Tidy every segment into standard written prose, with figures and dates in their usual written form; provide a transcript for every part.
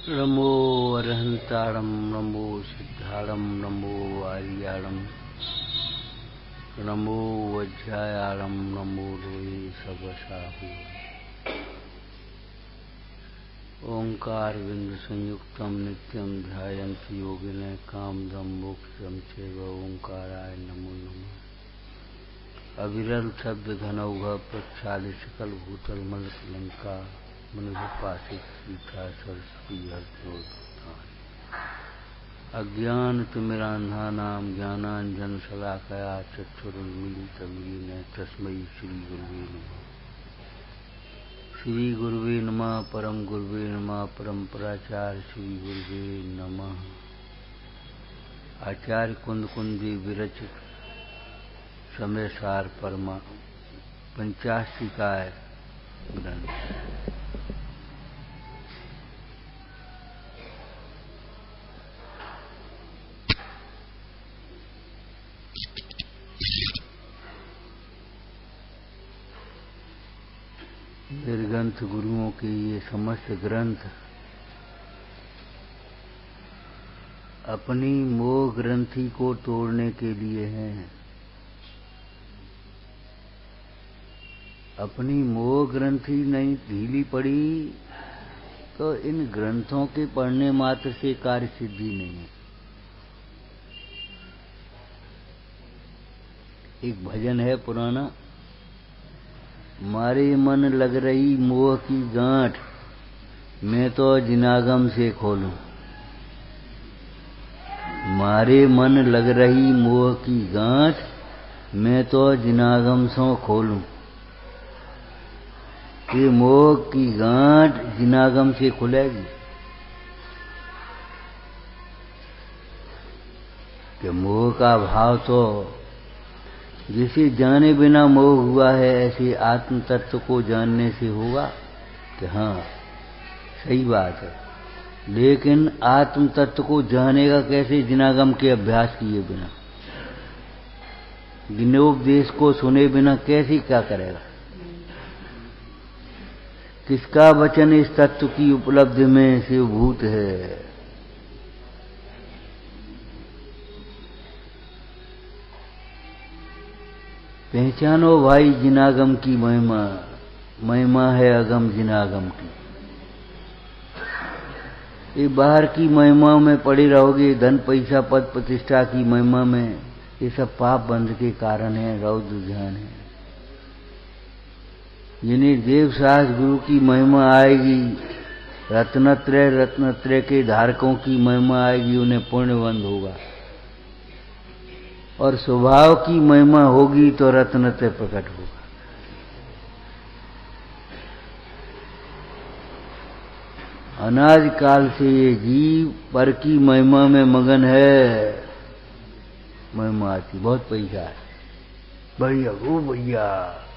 नमो अरहंताणं नमो सिद्धाणं नमो आर्याणं नमो वज्रायाणं नमो लोये सबसाहु। ओंकार बिंदु संयुक्तम नित्यं ध्यायन्ति योगिनः कामदं मोक्षं चैव ओंकाराय नमो नमः। अविरल शब्द घनौघ प्रक्षालित सकल भूतल मल लंका मनुपासित सीता सरस्वती हर्षोत्थान। अज्ञान तिमिरांधा नाम ज्ञानांजन शलाकया चक्षुरुन्मीलितं येन तस्मै श्री गुरुवे नमः। श्री गुरुवे नमः। परम गुरुवे नमः। परंपराचार्य श्री गुरुवे नमः। आचार्य कुंद कुंदी विरचित समय सार परमा 85 का ग्रंथ। निर्ग्रंथ गुरुओं के ये समस्त ग्रंथ अपनी मोह ग्रंथि को तोड़ने के लिए हैं। अपनी मोह ग्रंथि नहीं ढीली पड़ी तो इन ग्रंथों के पढ़ने मात्र से कार्य सिद्धि नहीं है। एक भजन है पुराना, मारे मन लग रही मोह की गांठ मैं तो जिनागम से खोलूं। मारे मन लग रही मोह की गांठ मैं तो जिनागम से खोलूं। ये मोह की गांठ जिनागम से खुलेगी कि मोह का भाव तो जिसे जाने बिना मोह हुआ है ऐसे आत्म तत्व को जानने से होगा कि हाँ सही बात है। लेकिन आत्म तत्व को जानेगा कैसे? जिनागम के अभ्यास किए बिना, ज्ञानोपदेश को सुने बिना कैसे क्या करेगा? किसका वचन इस तत्व की उपलब्धि में शिवभूत है? पहचानो भाई जिनागम की महिमा, महिमा है अगम जिनागम की। ये बाहर की महिमा में पड़ी रहोगे, धन पैसा पद प्रतिष्ठा की महिमा में, ये सब पाप बंध के कारण है, रौद्र ध्यान है। जिन्हें देव साहस गुरु की महिमा आएगी, रत्नत्रय के धारकों की महिमा आएगी, उन्हें पुण्यबंध होगा। और स्वभाव की महिमा होगी तो रत्नत्रय प्रकट होगा। अनादि काल से ये जीव पर की महिमा में मगन है। महिमा आती, बहुत पैसा है, बढ़िया वो भैया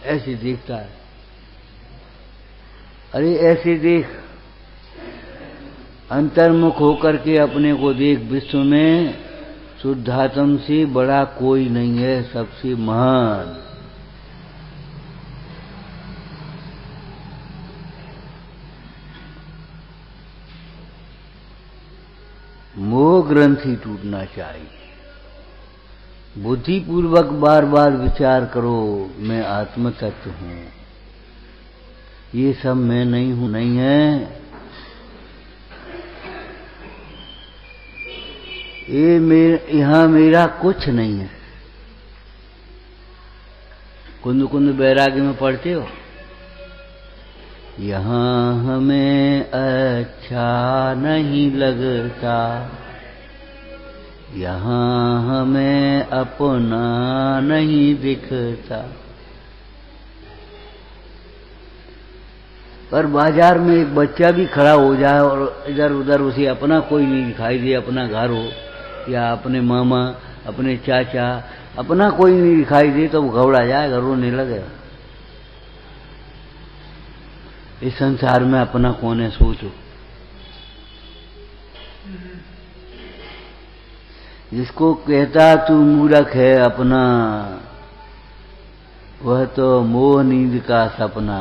ऐसे देखता है। अरे ऐसे देख, अंतर्मुख होकर के अपने को देख। विश्व में शुद्धात्म से बड़ा कोई नहीं है, सबसे महान। मोह ग्रंथि टूटना चाहिए। बुद्धिपूर्वक बार बार विचार करो, मैं आत्म तत्व हूं, ये सब मैं नहीं हूं, नहीं है। यहां मेरा कुछ नहीं है। कुंद कुंद बैराग्य में पढ़ते हो, यहां हमें अच्छा नहीं लगता, यहां हमें अपना नहीं दिखता। पर बाजार में एक बच्चा भी खड़ा हो जाए और इधर उधर उसे अपना कोई नहीं दिखाई दे, अपना घर हो या अपने मामा, अपने चाचा, अपना कोई नहीं दिखाई दे तो वो घबरा जाएगा, रोने लगेगा। इस संसार में अपना कौन है सोचो। जिसको कहता तू मूर्ख है अपना, वह तो मोह नींद का सपना।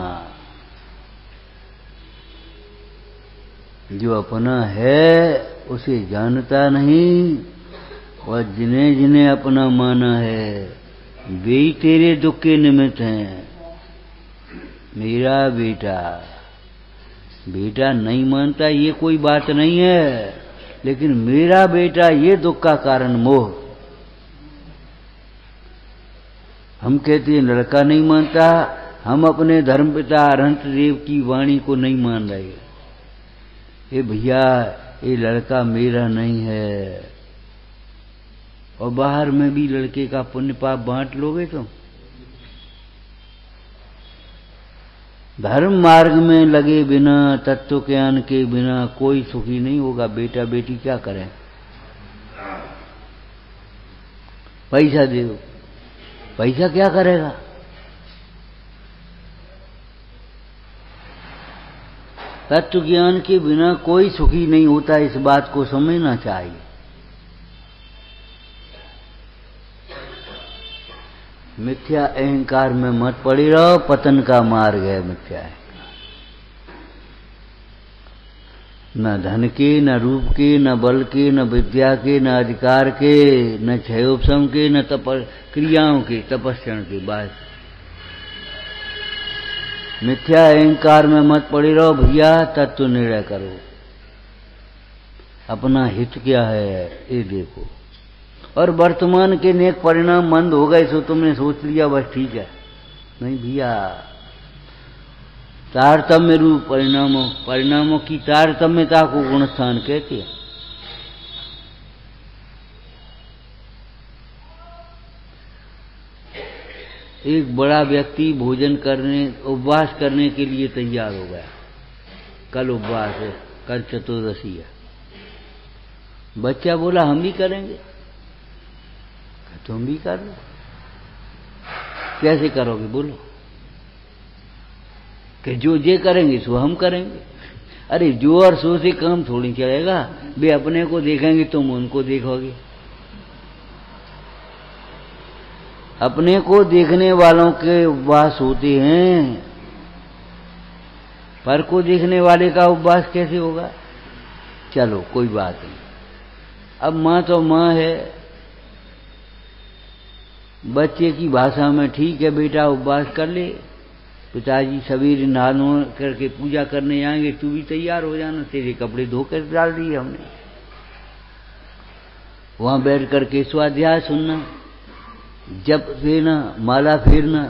जो अपना है उसे जानता नहीं, और जिन्हें जिन्हें अपना माना है वे ही तेरे दुख के निमित्त हैं। मेरा बेटा, बेटा नहीं मानता ये कोई बात नहीं है, लेकिन मेरा बेटा ये दुख का कारण मोह। हम कहते हैं लड़का नहीं मानता, हम अपने धर्मपिता अरहंत देव की वाणी को नहीं मान रहे। ये भैया ये लड़का मेरा नहीं है। और बाहर में भी लड़के का पुण्य पाप बांट लोगे तुम। धर्म मार्ग में लगे बिना, तत्व ज्ञान के बिना कोई सुखी नहीं होगा। बेटा बेटी क्या करें? पैसा दे दो, पैसा क्या करेगा? तत्व ज्ञान के बिना कोई सुखी नहीं होता, इस बात को समझना चाहिए। मिथ्या अहंकार में मत पड़ी रहो, पतन का मार्ग है मिथ्या अहंकार। न धन के, न रूप के, न बल के, न विद्या के, न अधिकार के, न क्षयोपशम के, न क्रियाओं के, तपस्या के। बस मिथ्या अहंकार में मत पड़ी रहो भैया, तत्व निर्णय करो। अपना हित क्या है ये देखो। और वर्तमान के नेक परिणाम मंद हो गए सो तुमने सोच लिया बस ठीक है। नहीं भैया, तारतम्य रूप परिणामों की तारतम्यता को गुणस्थान कहते हैं। एक बड़ा व्यक्ति भोजन करने, उपवास करने के लिए तैयार हो गया। कल उपवास है, कल चतुर्दशी है। बच्चा बोला हम भी करेंगे। तुम भी कर लो। कैसे करोगे बोलो? कि जो जे करेंगे सो हम करेंगे। अरे जो और सो से काम थोड़ी चलेगा। वे अपने को देखेंगे, तुम उनको देखोगे। अपने को देखने वालों के उपवास होते हैं, पर को देखने वाले का उपवास कैसे होगा? चलो कोई बात नहीं। अब माँ तो माँ है, बच्चे की भाषा में ठीक है बेटा उपवास कर ले, पिताजी सवेरे नहा करके पूजा करने आएंगे, तू भी तैयार हो जाना। तेरे कपड़े धोकर डाल दिए हमने। वहां बैठ करके स्वाध्याय सुनना, जप देना, माला फेरना,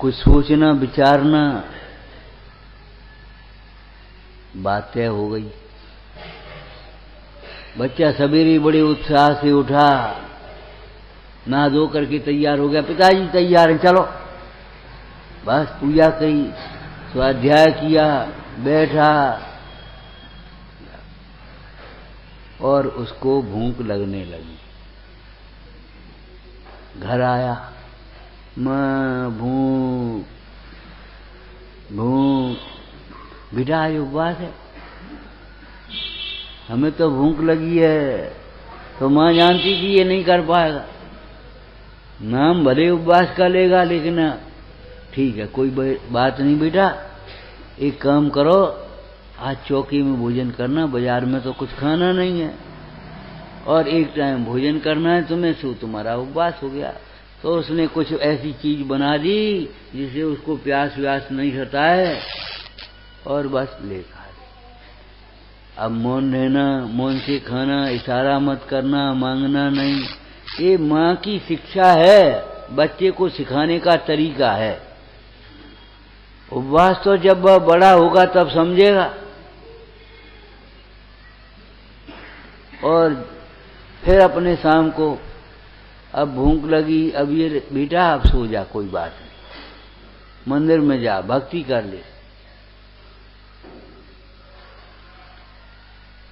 कुछ सोचना विचारना। बात तय हो गई। बच्चा सवेरे बड़े उत्साह से उठा, नहा धो करके तैयार हो गया। पिताजी तैयार हैं, चलो। बस पूजा करी, स्वाध्याय किया, बैठा, और उसको भूख लगने लगी। घर आया, मां भूख भूख। बेटा ये उपवास है, हमें तो भूख लगी है। तो मां जानती कि ये नहीं कर पाएगा। नाम भले उपवास का लेगा, लेकिन ठीक है कोई बात नहीं बेटा, एक काम करो, आज चौकी में भोजन करना, बाजार में तो कुछ खाना नहीं है, और एक टाइम भोजन करना है तुम्हें, सो तुम्हारा उपवास हो गया। तो उसने कुछ ऐसी चीज बना दी जिससे उसको प्यास व्यास नहीं होता है, और बस ले खा ली। अब मौन रहना, मौन से खाना, इशारा मत करना, मांगना नहीं। ये माँ की शिक्षा है, बच्चे को सिखाने का तरीका है। उपवास तो जब वह बड़ा होगा तब समझेगा। और फिर अपने शाम को, अब भूख लगी, अब ये बेटा अब सो जा, कोई बात नहीं, मंदिर में जा, भक्ति कर ले।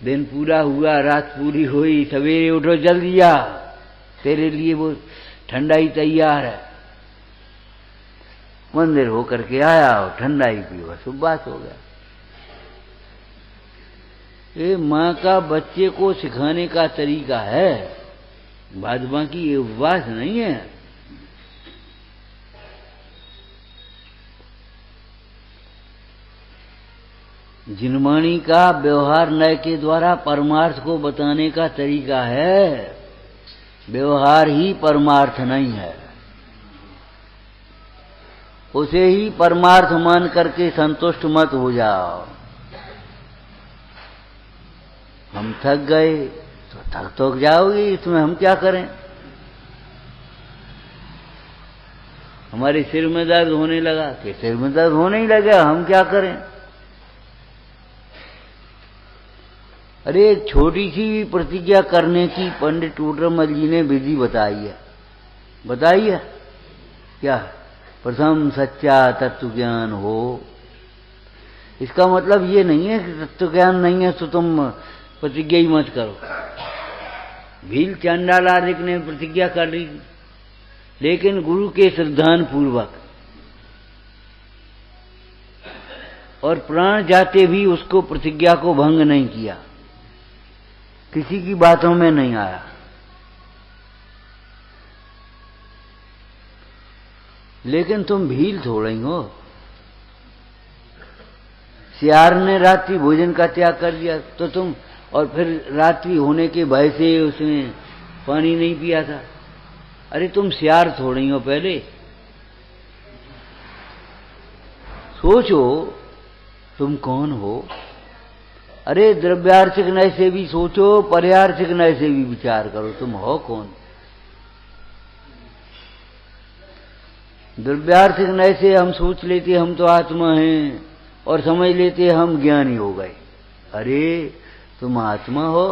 दिन पूरा हुआ, रात पूरी हुई, सवेरे उठो जल्दी जा, तेरे लिए वो ठंडाई तैयार है। मंदिर होकर के आया और ठंडाई पी, बस उपवास हो गया। ये माँ का बच्चे को सिखाने का तरीका है, भाजपा की ये उपवास नहीं है। जिनवाणी का व्यवहार नय के द्वारा परमार्थ को बताने का तरीका है। व्यवहार ही परमार्थ नहीं है। उसे ही परमार्थ मान करके संतुष्ट मत हो जाओ। हम थक गए तो थक तो जाओगे, इसमें हम क्या करें। हमारे सिर में दर्द होने लगा कि सिर में दर्द होने ही लगा, हम क्या करें। अरे एक छोटी सी भी प्रतिज्ञा करने की पंडित टूटरमल जी ने विधि बताई है क्या। प्रथम सच्चा तत्व ज्ञान हो। इसका मतलब ये नहीं है कि तत्व ज्ञान नहीं है तो तुम प्रतिज्ञा ही मत करो। भील चांडाल आदि ने प्रतिज्ञा कर ली, लेकिन गुरु के श्रद्धान पूर्वक और प्राण जाते भी उसको प्रतिज्ञा को भंग नहीं किया, किसी की बातों में नहीं आया। लेकिन तुम भील थोड़ा ही हो। सियार ने रात्रि भोजन का त्याग कर दिया तो तुम, और फिर रात्रि होने के भय से उसने पानी नहीं पिया था। अरे तुम सियार थोड़े ही हो। पहले सोचो तुम कौन हो। अरे द्रव्यार्थिक नय से भी सोचो, पर्यार्थिक नय से भी विचार करो, तुम हो कौन। द्रव्यार्थिक नय से हम सोच लेते हम तो आत्मा हैं और समझ लेते हम ज्ञानी हो गए। अरे तुम आत्मा हो।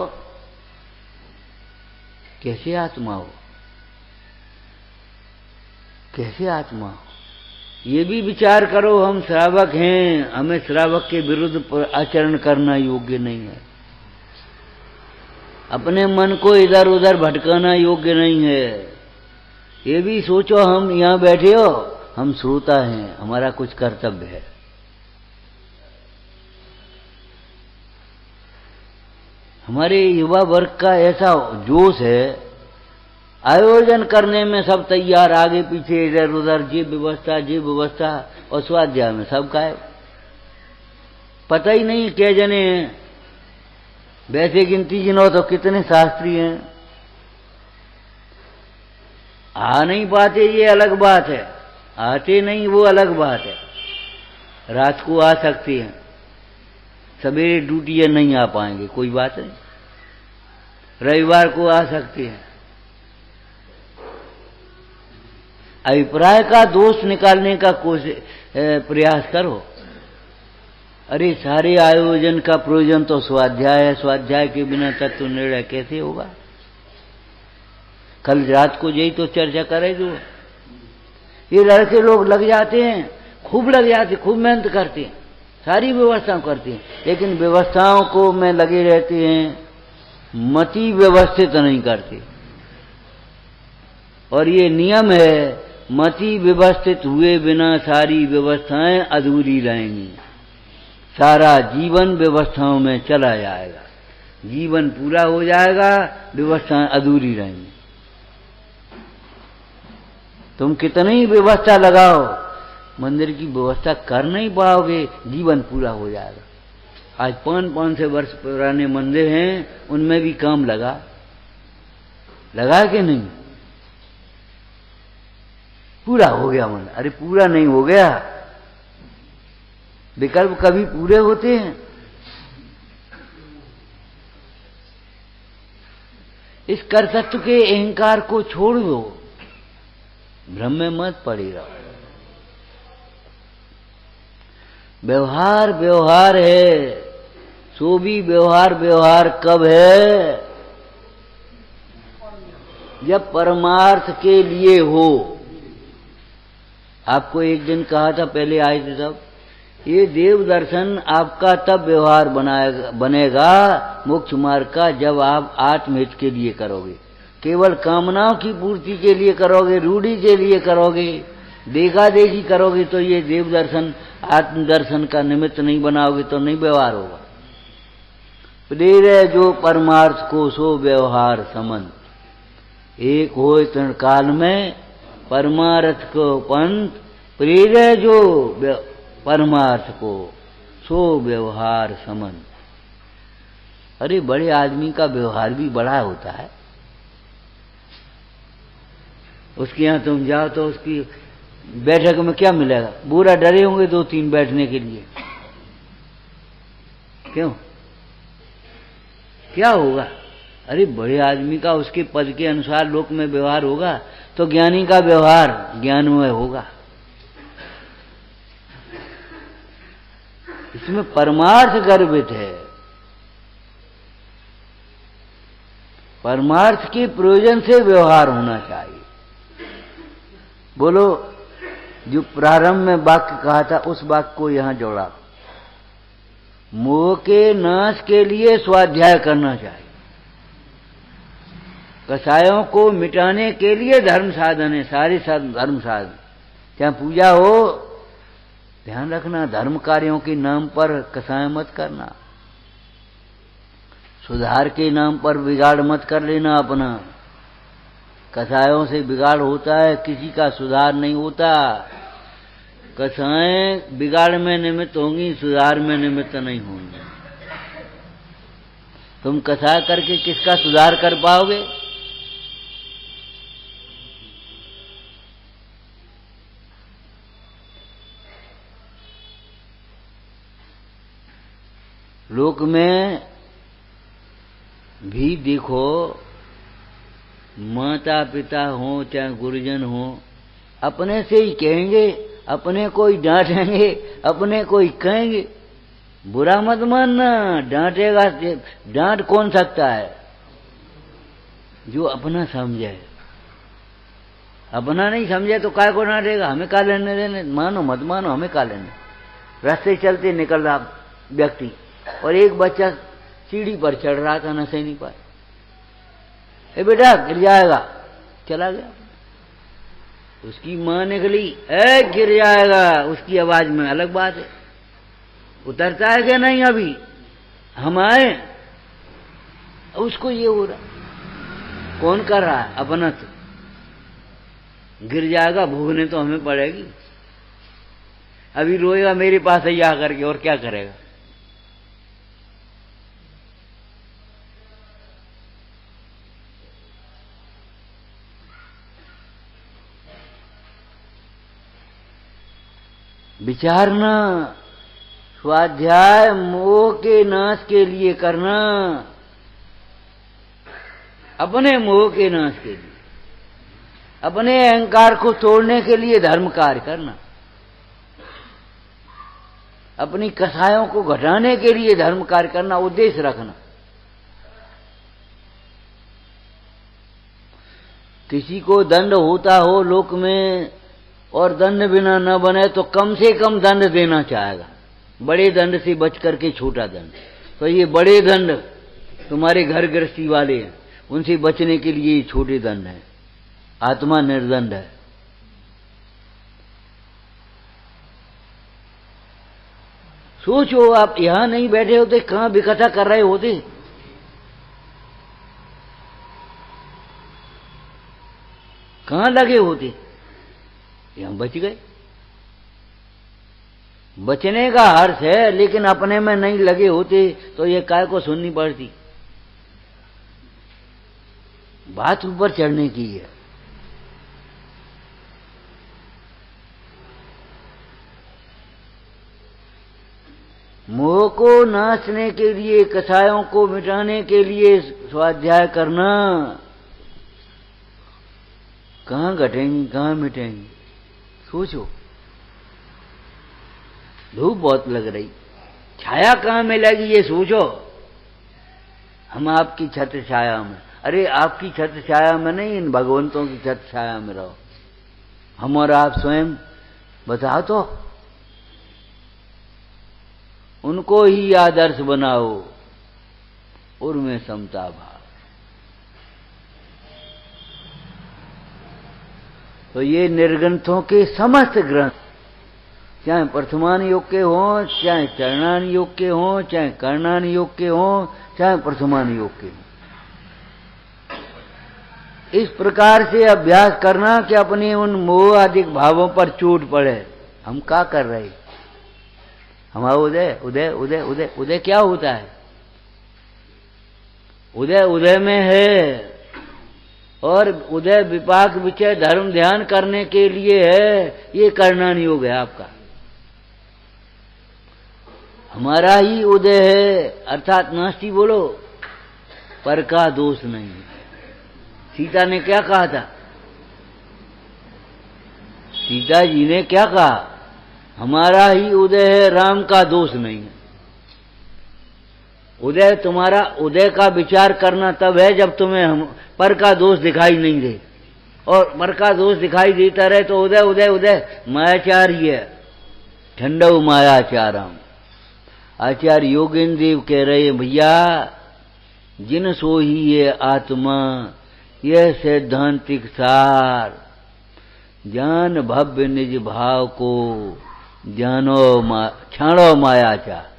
कैसे आत्मा हो, कैसे आत्मा हो, ये भी विचार करो। हम श्रावक हैं, हमें श्रावक के विरुद्ध आचरण करना योग्य नहीं है। अपने मन को इधर उधर भटकाना योग्य नहीं है। ये भी सोचो हम यहां बैठे हो, हम श्रोता हैं, हमारा कुछ कर्तव्य है। हमारे युवा वर्ग का ऐसा जोश है, आयोजन करने में सब तैयार, आगे पीछे इधर उधर जी व्यवस्था और स्वाध्याय में सब गायब। पता ही नहीं क्या जने हैं। वैसे गिनती गिनो तो कितने शास्त्री हैं। आ नहीं पाते ये अलग बात है, आते नहीं वो अलग बात है। रात को आ सकते हैं, सवेरे ड्यूटी है नहीं आ पाएंगे, कोई बात नहीं। रविवार को आ सकते हैं। अभिप्राय का दोष निकालने का प्रयास करो। अरे सारे आयोजन का प्रयोजन तो स्वाध्याय है। स्वाध्याय के बिना तत्व निर्णय कैसे होगा। कल रात को यही तो चर्चा करे जो ये लड़के लोग लग जाते हैं, खूब लग जाते, खूब मेहनत करते हैं, सारी व्यवस्था करते हैं, लेकिन व्यवस्थाओं को में लगे रहते हैं, मति व्यवस्थित नहीं करते। और ये नियम है, मति व्यवस्थित हुए बिना सारी व्यवस्थाएं अधूरी रहेंगी। सारा जीवन व्यवस्थाओं में चला जाएगा, जीवन पूरा हो जाएगा, व्यवस्थाएं अधूरी रहेंगी। तुम कितनी व्यवस्था लगाओ, मंदिर की व्यवस्था कर नहीं पाओगे, जीवन पूरा हो जाएगा। आज 500 वर्ष पुराने मंदिर हैं, उनमें भी काम लगा कि नहीं, पूरा हो गया मंदिर। अरे पूरा नहीं हो गया, विकल्प कभी पूरे होते हैं। इस कर्तृत्व के अहंकार को छोड़ दो, भ्रम में मत पड़ी रहो। व्यवहार व्यवहार है, सो भी व्यवहार कब है, जब परमार्थ के लिए हो। आपको एक दिन कहा था, पहले आए थे तब, ये देव दर्शन आपका तब व्यवहार बनेगा मोक्ष मार्ग का, जब आप आत्महित के लिए करोगे। केवल कामनाओं की पूर्ति के लिए करोगे, रूढ़ी के लिए करोगे, देखा देखी करोगे, तो ये देव दर्शन आत्मदर्शन का निमित्त नहीं बनाओगे तो नहीं व्यवहार होगा। प्रेरे जो परमार्थ को सो व्यवहार समन, एक हो तृण काल में परमार्थ को पंथ, प्रेरे जो परमार्थ को सो व्यवहार समन। अरे बड़े आदमी का व्यवहार भी बड़ा होता है। उसके यहाँ तुम जाओ तो उसकी बैठक में क्या मिलेगा? बुरा डरे होंगे 2-3 बैठने के लिए। क्यों? क्या होगा? अरे बड़े आदमी का उसके पद के अनुसार लोक में व्यवहार होगा तो ज्ञानी का व्यवहार ज्ञानमय होगा। इसमें परमार्थ गर्भित है। परमार्थ के प्रयोजन से व्यवहार होना चाहिए। बोलो, जो प्रारंभ में वाक्य कहा था उस वाक्य को यहां जोड़ा। मोह के नाश के लिए स्वाध्याय करना चाहिए। कसायों को मिटाने के लिए धर्म साधन है, सारे धर्म साधन। चाहे पूजा हो, ध्यान रखना धर्म कार्यों के नाम पर कसाय मत करना। सुधार के नाम पर बिगाड़ मत कर लेना अपना। कसायों से बिगाड़ होता है, किसी का सुधार नहीं होता। कसाएं बिगाड़ में निमित्त होंगी, सुधार में निमित्त नहीं होंगी। तुम कसाय करके किसका सुधार कर पाओगे? लोक में भी देखो, माता पिता हो चाहे गुरुजन हो, अपने से ही कहेंगे, अपने को ही डांटेंगे, अपने को ही कहेंगे। बुरा मत मानना, डांटेगा। डांट कौन सकता है? जो अपना समझे। अपना नहीं समझे तो काय को डांटेगा? हमें का लेने देने? मानो मत मानो, हमें का लेने। रास्ते चलते निकल रहा व्यक्ति और एक बच्चा सीढ़ी पर चढ़ रहा था नशेनी पर। ए बेटा गिर जाएगा, चला गया। उसकी मां निकली, ए गिर जाएगा, उसकी आवाज में अलग बात है। उतरता है क्या नहीं? अभी हम आए, उसको ये हो रहा। कौन कर रहा है? अपना तो गिर जाएगा, भूखने तो हमें पड़ेगी। अभी रोएगा मेरे पास ही आकर के, और क्या करेगा? विचारना, स्वाध्याय मोह के नाश के लिए करना, अपने मोह के नाश के लिए, अपने अहंकार को तोड़ने के लिए धर्म कार्य करना, अपनी कसायों को घटाने के लिए धर्म कार्य करना, उद्देश्य रखना। किसी को दंड होता हो लोक में और दंड बिना न बने तो कम से कम दंड देना चाहेगा। बड़े दंड से बच करके छोटा दंड। तो ये बड़े दंड तुम्हारे घर गृहस्थी वाले हैं, उनसे बचने के लिए छोटे दंड है। आत्मा निर्दंड है। सोचो, आप यहां नहीं बैठे होते, कहां विकथा कर रहे होते? कहां लगे होते? यहां बच गए। बचने का हर्ष है, लेकिन अपने में नहीं लगे होते तो ये काय को सुननी पड़ती। बात ऊपर चढ़ने की है। मोह को नाशने के लिए, कसायों को मिटाने के लिए स्वाध्याय करना। कहां घटेंगी, कहां मिटेंगी? सोचो। धूप बहुत लग रही, छाया कहां मिलेगी ये सोचो। हम आपकी छत्र छाया में, अरे आपकी छत्र छाया में नहीं, इन भगवंतों की छत्र छाया में रहो। हम और आप स्वयं बताओ तो, उनको ही आदर्श बनाओ, उनमें समता भाव। तो ये निर्ग्रंथों के समस्त ग्रंथ, चाहे प्रथमान योग के हों, चाहे चरणान योग के हों, चाहे कर्णान योग के हों, चाहे प्रथमान योग के हों, इस प्रकार से अभ्यास करना कि अपने उन मोह आदि भावों पर चोट पड़े। हम क्या कर रहे? हमारा उदय उदय उदय उदय उदय क्या होता है? उदय उदय में है, और उदय विपाक विचय धर्म ध्यान करने के लिए है, ये करना नहीं हो गया आपका। हमारा ही उदय है, अर्थात नास्ति बोलो, पर का दोष नहीं। सीता ने क्या कहा था? सीता जी ने क्या कहा? हमारा ही उदय है, राम का दोष नहीं है। उदय तुम्हारा, उदय का विचार करना तब है जब तुम्हें हम पर का दोष दिखाई नहीं दे, और पर का दोष दिखाई देता रहे तो उदय उदय उदय मायाचार ही है। ठंडव मायाचारम। आचार्य योगेंद्र देव कह रहे हैं, भैया जिन सो ही ये आत्मा, यह सैद्धांतिक सार, ज्ञान भव्य निज भाव को, ज्ञानो क्षणो मायाचार।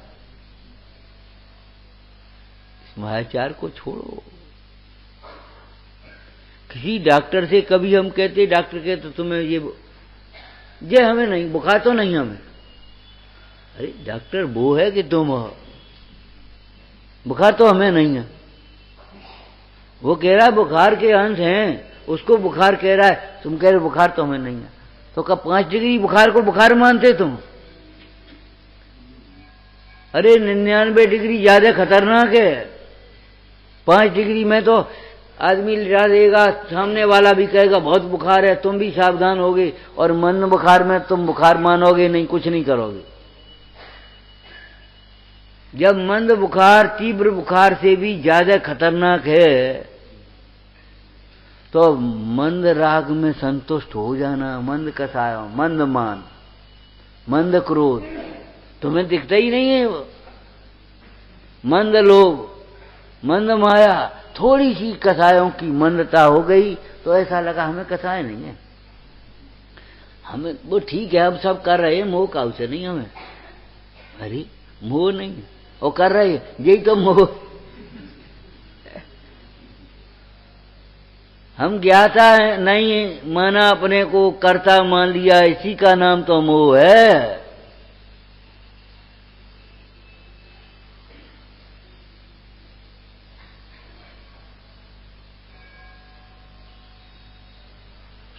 मायाचार को छोड़ो। किसी डॉक्टर से कभी हम कहते, डॉक्टर कहते तुम्हें ये हमें नहीं, बुखार तो नहीं हमें। अरे डॉक्टर वो है कि तुम हो, बुखार तो हमें नहीं है। वो कह रहा है बुखार के अंश हैं, उसको बुखार कह रहा है, तुम कह रहे बुखार तो हमें नहीं है। तो कब 5 डिग्री बुखार को बुखार मानते तुम? अरे 99 डिग्री ज्यादा खतरनाक है। 5 डिग्री में तो आदमी लिटा देगा, सामने वाला भी कहेगा बहुत बुखार है, तुम भी सावधान होगे, और मंद बुखार में तुम बुखार मानोगे नहीं, कुछ नहीं करोगे। जब मंद बुखार तीव्र बुखार से भी ज्यादा खतरनाक है, तो मंद राग में संतुष्ट हो जाना, मंद कसायो, मंद मान, मंद क्रोध तुम्हें दिखता ही नहीं है। वो मंद लोभ, मंद माया, थोड़ी सी कसायों की मंदता हो गई तो ऐसा लगा हमें कसाय नहीं है, हमें वो ठीक है, अब सब कर रहे हैं, मोह काउ से नहीं हमें। अरे मोह नहीं, वो कर रहे हैं, यही तो मोह। हम ज्ञाता है नहीं माना, अपने को कर्ता मान लिया, इसी का नाम तो मोह है।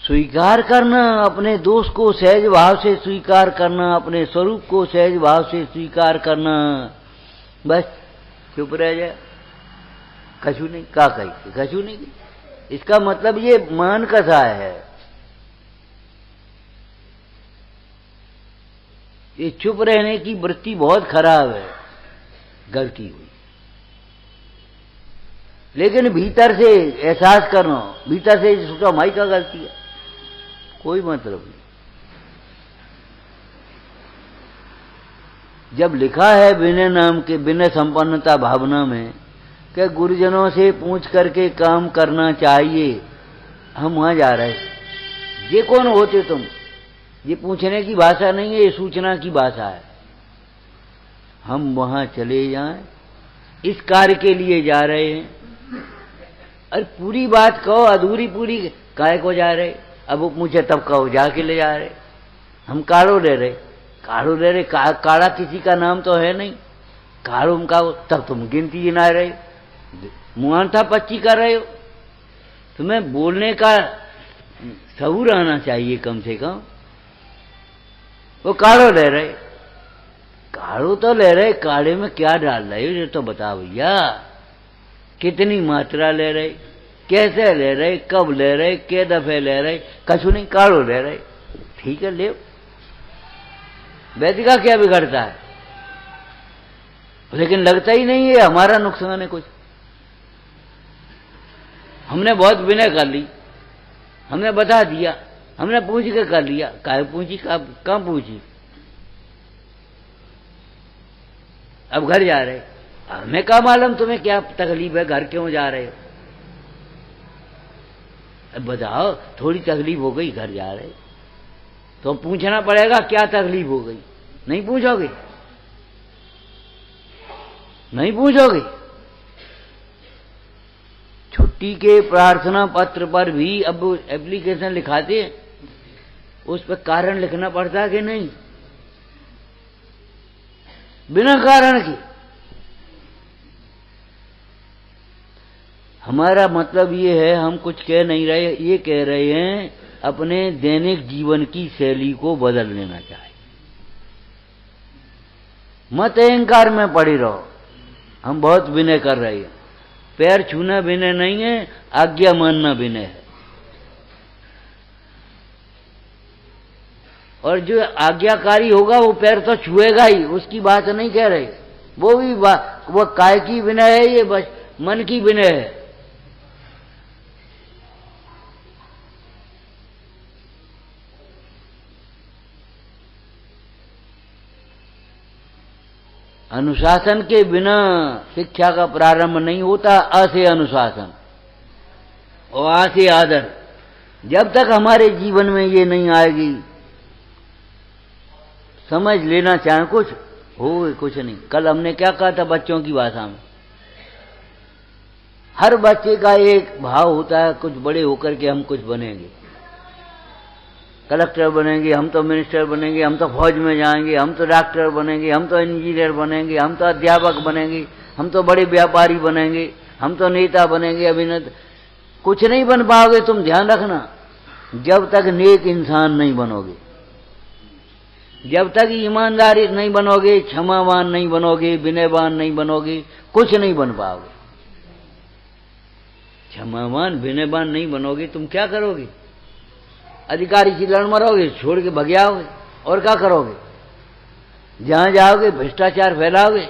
स्वीकार करना अपने दोष को, सहज भाव से स्वीकार करना, अपने स्वरूप को सहज भाव से स्वीकार करना। बस चुप रह जाए, कछु नहीं का कही, कछु नहीं। इसका मतलब ये मान कसा है, ये चुप रहने की वृत्ति बहुत खराब है, गलती हुई। लेकिन भीतर से एहसास करना, भीतर से सोचो माई का गलती है, कोई मतलब नहीं। जब लिखा है विनय नाम के, विनय संपन्नता भावना में, कि गुरुजनों से पूछ करके काम करना चाहिए, हम वहां जा रहे हैं। ये कौन होते तुम? ये पूछने की भाषा नहीं है, ये सूचना की भाषा है। हम वहां चले जाएं, इस कार्य के लिए जा रहे हैं। अरे पूरी बात कहो, अधूरी पूरी काय को जा रहे? अब वो पूछे तब कहो, जाके ले जा रहे। हम काढ़ो ले रहे, काढ़ो ले रहे, काढ़ा किसी का नाम तो है नहीं, काढ़ो का, तब तुम गिनती गिना रहे, मुआनता पच्ची कर रहे हो। तुम्हें बोलने का शऊर आना चाहिए कम से कम। वो काढ़ो ले रहे, काढ़ो तो ले रहे, काढ़े में क्या डाल रहे हो ये तो बताओ भैया। कितनी मात्रा ले रहे, कैसे ले रहे, कब ले रहे, के दफे ले रहे, कछु नहीं, काढ़ो ले रहे। ठीक है, ले, वैद्य का क्या बिगड़ता है? लेकिन लगता ही नहीं है हमारा नुकसान है कुछ। हमने बहुत विनय कर ली, हमने बता दिया, हमने पूछ के कर लिया। काहे पूछी, कहाँ पूछी? अब घर जा रहे, हमें क्या मालूम तुम्हें क्या तकलीफ है, घर क्यों जा रहे हो? अब बताओ, थोड़ी तकलीफ हो गई, घर जा रहे, तो पूछना पड़ेगा क्या तकलीफ हो गई। नहीं पूछोगे, नहीं पूछोगे। छुट्टी के प्रार्थना पत्र पर भी अब एप्लीकेशन लिखाते हैं, उस पर कारण लिखना पड़ता है कि नहीं? बिना कारण के। हमारा मतलब ये है, हम कुछ कह नहीं रहे, ये कह रहे हैं अपने दैनिक जीवन की शैली को बदल लेना चाहिए। मत अहंकार में पड़ी रहो। हम बहुत विनय कर रहे हैं। पैर छूना विनय नहीं है, आज्ञा मानना विनय है। और जो आज्ञाकारी होगा वो पैर तो छुएगा ही, उसकी बात नहीं कह रहे। वो भी वो काय की विनय है, ये बस मन की विनय है। अनुशासन के बिना शिक्षा का प्रारंभ नहीं होता। अ से अनुशासन और आ से आदर। जब तक हमारे जीवन में ये नहीं आएगी, समझ लेना चाहे कुछ हो कुछ नहीं। कल हमने क्या कहा था बच्चों की भाषा में, हर बच्चे का एक भाव होता है, कुछ बड़े होकर के हम कुछ बनेंगे, कलेक्टर बनेंगे, हम तो मिनिस्टर बनेंगे, हम तो फौज में जाएंगे, हम तो डॉक्टर बनेंगे, हम तो इंजीनियर बनेंगे, हम तो अध्यापक बनेंगे, हम तो बड़े व्यापारी बनेंगे, हम तो नेता बनेंगे, अभिनेता। कुछ नहीं बन पाओगे तुम, ध्यान रखना। जब तक नेक इंसान नहीं बनोगे, जब तक ईमानदारी नहीं बनोगे, क्षमावान नहीं बनोगे, विनयवान नहीं बनोगे, कुछ नहीं बन पाओगे। क्षमावान विनयवान नहीं बनोगे, तुम क्या करोगे? अधिकारी की लड़ मरोगे, छोड़ के भग जाओगे, और क्या करोगे? जहां जाओगे भ्रष्टाचार फैलाओगे,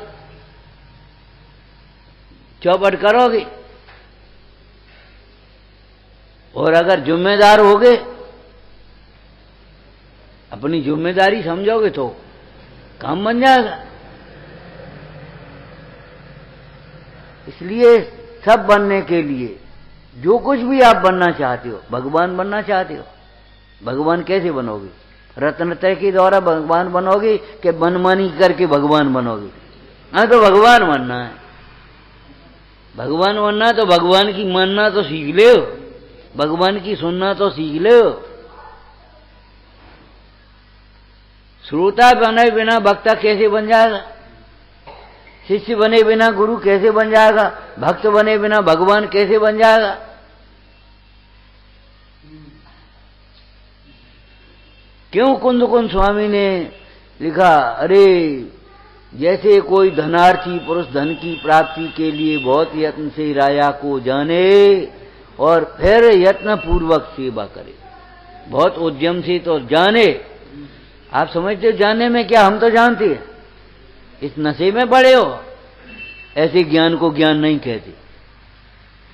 चौपट करोगे। और अगर जिम्मेदार होगे, अपनी जिम्मेदारी समझोगे तो काम बन जाएगा। इसलिए सब बनने के लिए जो कुछ भी आप बनना चाहते हो, भगवान बनना चाहते हो, भगवान कैसे बनोगे? रत्नत्रय के द्वारा भगवान बनोगे कि मनमानी करके भगवान बनोगे? हाँ, तो भगवान बनना है। भगवान बनना है तो भगवान की मानना तो सीख ले, भगवान की सुनना तो सीख ले। श्रोता बने बिना वक्ता कैसे बन जाएगा? शिष्य बने बिना गुरु कैसे बन जाएगा? भक्त बने बिना भगवान कैसे बन जाएगा? क्यों कुंद स्वामी ने लिखा, अरे जैसे कोई धनार्थी पुरुष धन की प्राप्ति के लिए बहुत यत्न से राया को जाने और फिर यत्न पूर्वक सेवा करे। बहुत उद्यम से तो जाने। आप समझते हो जानने में क्या? हम तो जानते हैं, इस नशे में पड़े हो। ऐसे ज्ञान को ज्ञान नहीं कहते।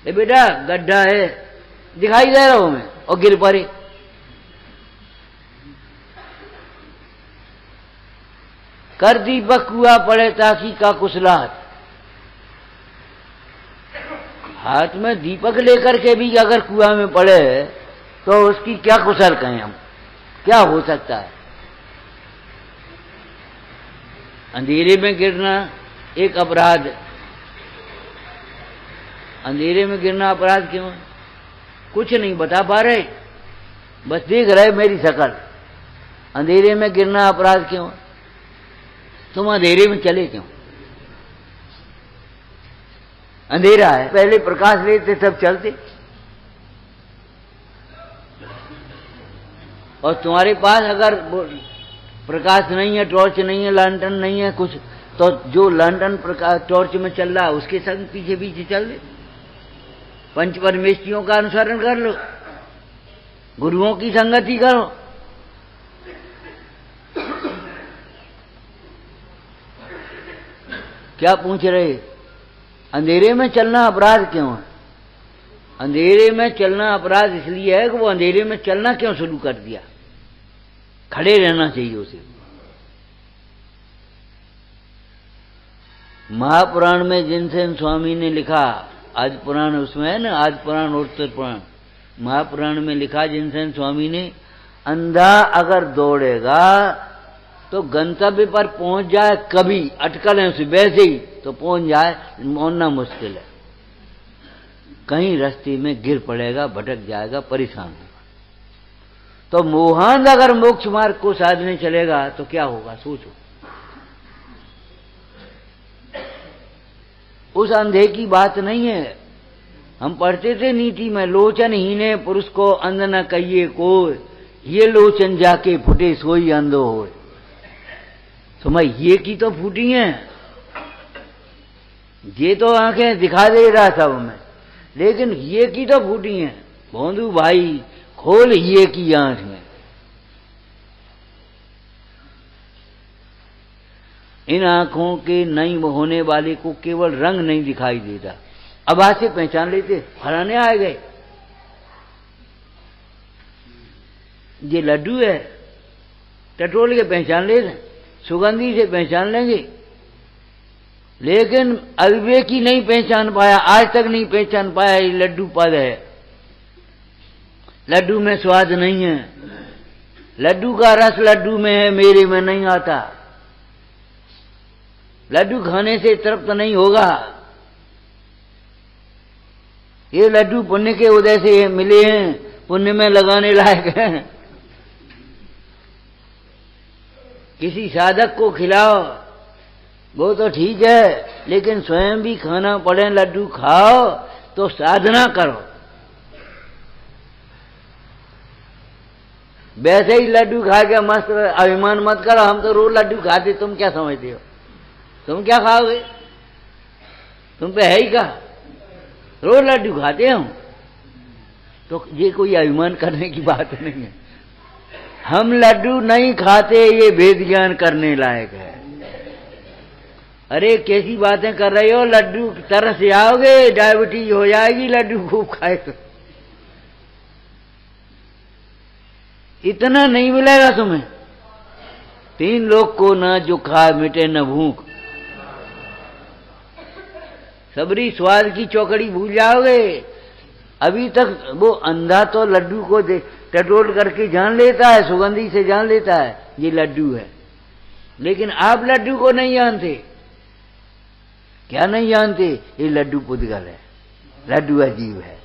ए बेटा गड्ढा है, दिखाई दे रहा हूं मैं, और गिर पड़े। कर दीपक कुआ पड़े ताकि का कुशलाहट। हाथ में दीपक लेकर के भी अगर कुआ में पड़े तो उसकी क्या कुशल कहें हम? क्या हो सकता है? अंधेरे में गिरना एक अपराध। अंधेरे में गिरना अपराध क्यों है? कुछ नहीं बता पा रहे, बस देख रहे मेरी शक्ल। अंधेरे में गिरना अपराध क्यों है? तुम अंधेरे में चले क्यों? अंधेरा है, पहले प्रकाश लेते तब चलते। और तुम्हारे पास अगर प्रकाश नहीं है, टॉर्च नहीं है, लैंटर्न नहीं है कुछ, तो जो लैंटर्न प्रकाश टॉर्च में चल रहा है उसके संग पीछे पीछे चल दे। पंच परमेष्ठियों का अनुसरण कर लो, गुरुओं की संगति करो। क्या पूछ रहे? अंधेरे में चलना अपराध क्यों है? अंधेरे में चलना अपराध इसलिए है कि वो अंधेरे में चलना क्यों शुरू कर दिया? खड़े रहना चाहिए उसे। महापुराण में जिनसेन स्वामी ने लिखा, आज पुराण उसमें है ना, आज पुराण और उत्तर पुराण, महापुराण में लिखा जिनसेन स्वामी ने, अंधा अगर दौड़ेगा तो गंतव्य पर पहुंच जाए, कभी अटकल है उसे वैसे ही तो पहुंच जाए, मोड़ना मुश्किल है। कहीं रास्ते में गिर पड़ेगा, भटक जाएगा, परेशान होगा। तो मोहांध अगर मोक्ष मार्ग को साधने चलेगा तो क्या होगा? सोचो। उस अंधे की बात नहीं है। हम पढ़ते थे नीति में, लोचन हीने पुरुष को अंध न कहिए कोई, ये लोचन जाके फुटे सोई अंधो होए। तो मैं ये की तो फूटी हैं, ये तो आंखें दिखा दे रहा सब में, लेकिन ये की तो फूटी हैं। भोंदू भाई खोल ये की आंखें। इन आंखों के नहीं होने वाले को केवल रंग नहीं दिखाई देता, आवाज से पहचान लेते, फलाने आ गए, ये लड्डू है, टटोल के पहचान लेते, सुगंधी से पहचान लेंगे। लेकिन अविवेकी नहीं पहचान पाया, आज तक नहीं पहचान पाया ये लड्डू पद है। लड्डू में स्वाद नहीं है, लड्डू का रस लड्डू में है, मेरे में नहीं आता। लड्डू खाने से तृप्त नहीं होगा। ये लड्डू पुण्य के उदय से मिले हैं, पुण्य में लगाने लायक हैं। किसी साधक को खिलाओ वो तो ठीक है, लेकिन स्वयं भी खाना पड़े, लड्डू खाओ तो साधना करो। वैसे ही लड्डू खा के मस्त अभिमान मत करो, हम तो रोज लड्डू खाते, तुम क्या समझते हो? तुम क्या खाओगे? तुम पे है ही का, रोज लड्डू खाते हो, तो ये कोई अभिमान करने की बात नहीं है। हम लड्डू नहीं खाते, ये वेद ज्ञान करने लायक है। अरे कैसी बातें कर रहे हो, लड्डू तरस जाओगे, डायबिटीज हो जाएगी लड्डू खूब खाए तो। इतना नहीं मिलेगा तुम्हें। 3 लोग को ना जो खाए मिटे न भूख। सबरी स्वाद की चौकड़ी भूल जाओगे। अभी तक वो अंधा तो लड्डू को टटोल करके जान लेता है, सुगंधी से जान लेता है ये लड्डू है, लेकिन आप लड्डू को नहीं जानते। क्या नहीं जानते? ये लड्डू पुद्गल है, लड्डू अजीब है।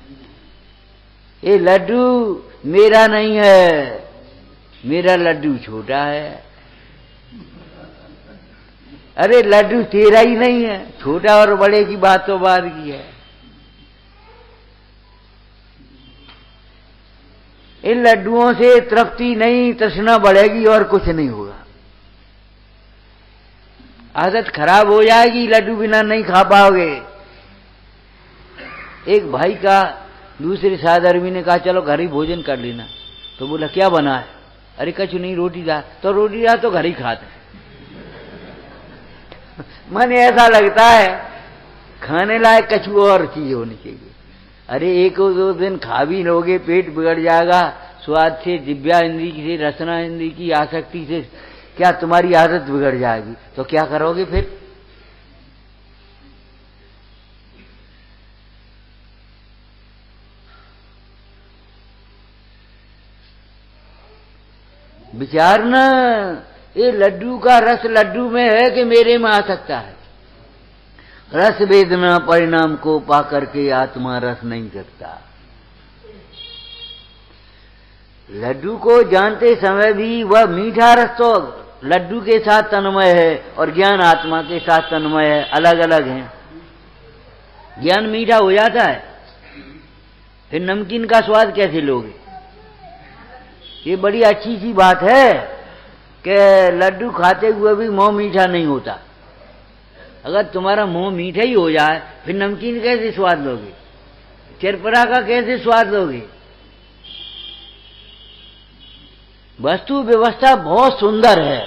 ये लड्डू मेरा नहीं है, मेरा लड्डू छोटा है। अरे लड्डू तेरा ही नहीं है, छोटा और बड़े की बात तो बाद की है। इन लड्डुओं से तृप्ति नहीं, तृष्णा बढ़ेगी और कुछ नहीं होगा। आदत खराब हो जाएगी, लड्डू बिना नहीं खा पाओगे। एक भाई का दूसरे साधर्मी ने कहा चलो घर ही भोजन कर लेना, तो बोला क्या बना है? अरे कछु नहीं, रोटी दाल। तो रोटी दाल तो घर ही खाते। मन ऐसा लगता है खाने लायक कछु और चीज होनी चाहिए। अरे 1-2 दिन खा भी लोगे, पेट बिगड़ जाएगा स्वाद से, दिव्या इंद्री से, रसना इंद्री की आसक्ति से क्या तुम्हारी आदत बिगड़ जाएगी, तो क्या करोगे फिर? विचार न, ये लड्डू का रस लड्डू में है कि मेरे में आ सकता है? रस वेदना परिणाम को पा करके आत्मा रस नहीं करता। लड्डू को जानते समय भी वह मीठा रस तो लड्डू के साथ तन्मय है और ज्ञान आत्मा के साथ तन्मय है, अलग अलग हैं। ज्ञान मीठा हो जाता है, फिर नमकीन का स्वाद कैसे लोगे? ये बड़ी अच्छी सी बात है कि लड्डू खाते हुए भी मुंह मीठा नहीं होता। अगर तुम्हारा मुंह मीठा ही हो जाए, फिर नमकीन कैसे स्वाद लोगे? चिरपरा का कैसे स्वाद लोगे? वस्तु व्यवस्था बहुत सुंदर है,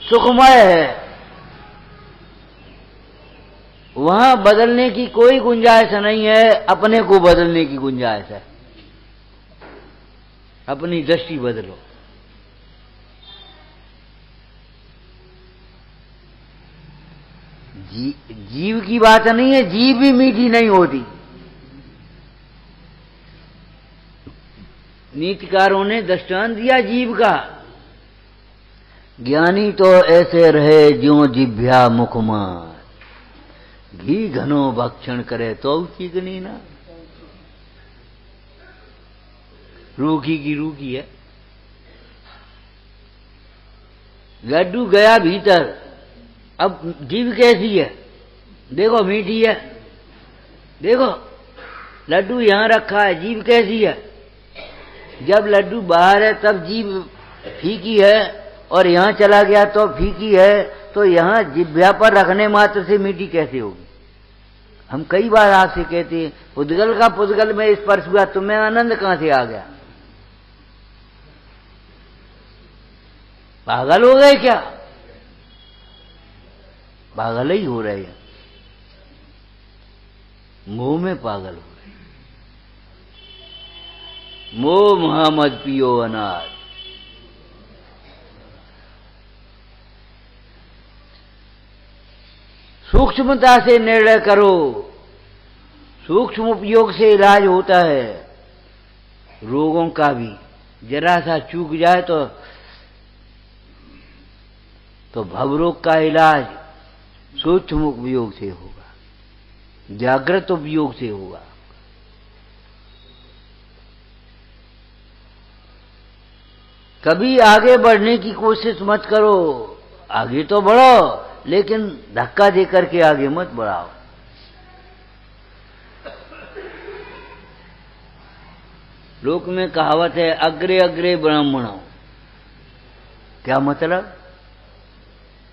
सुखमय है, वहां बदलने की कोई गुंजाइश नहीं है। अपने को बदलने की गुंजाइश है। अपनी दृष्टि बदलो। जीव की बात नहीं है, जीव भी मीठी नहीं होती। नीतिकारों ने दृष्टांत दिया जीव का। ज्ञानी तो ऐसे रहे ज्यों जिभ्या मुखमार, घी घनो भक्षण करे तो चिकनी ना। रूखी की रूखी है। लड्डू गया भीतर, अब जीव कैसी है? देखो मीठी है, देखो लड्डू यहां रखा है, जीभ कैसी है? जब लड्डू बाहर है तब जीभ फीकी है, और यहां चला गया तो फीकी है, तो यहां जिह्वा पर रखने मात्र से मीठी कैसे होगी? हम कई बार आपसे कहते हैं, पुद्गल का पुद्गल में स्पर्श हुआ, तुम्हें आनंद कहां से आ गया? पागल हो गए क्या? पागल ही हो रहे हैं, मोह में पागल हो रहे हैं। मोह मोहम्मद पियो अनाज। सूक्ष्मता से निर्णय करो, सूक्ष्म उपयोग से इलाज होता है रोगों का भी। जरा सा चूक जाए तो भवरोग का इलाज सूक्ष्म उपयोग से होगा, जागृत उपयोग से होगा। कभी आगे बढ़ने की कोशिश मत करो, आगे तो बढ़ो लेकिन धक्का दे करके आगे मत बढ़ाओ। लोक में कहावत है, अग्रे अग्रे ब्राह्मणों। क्या मतलब?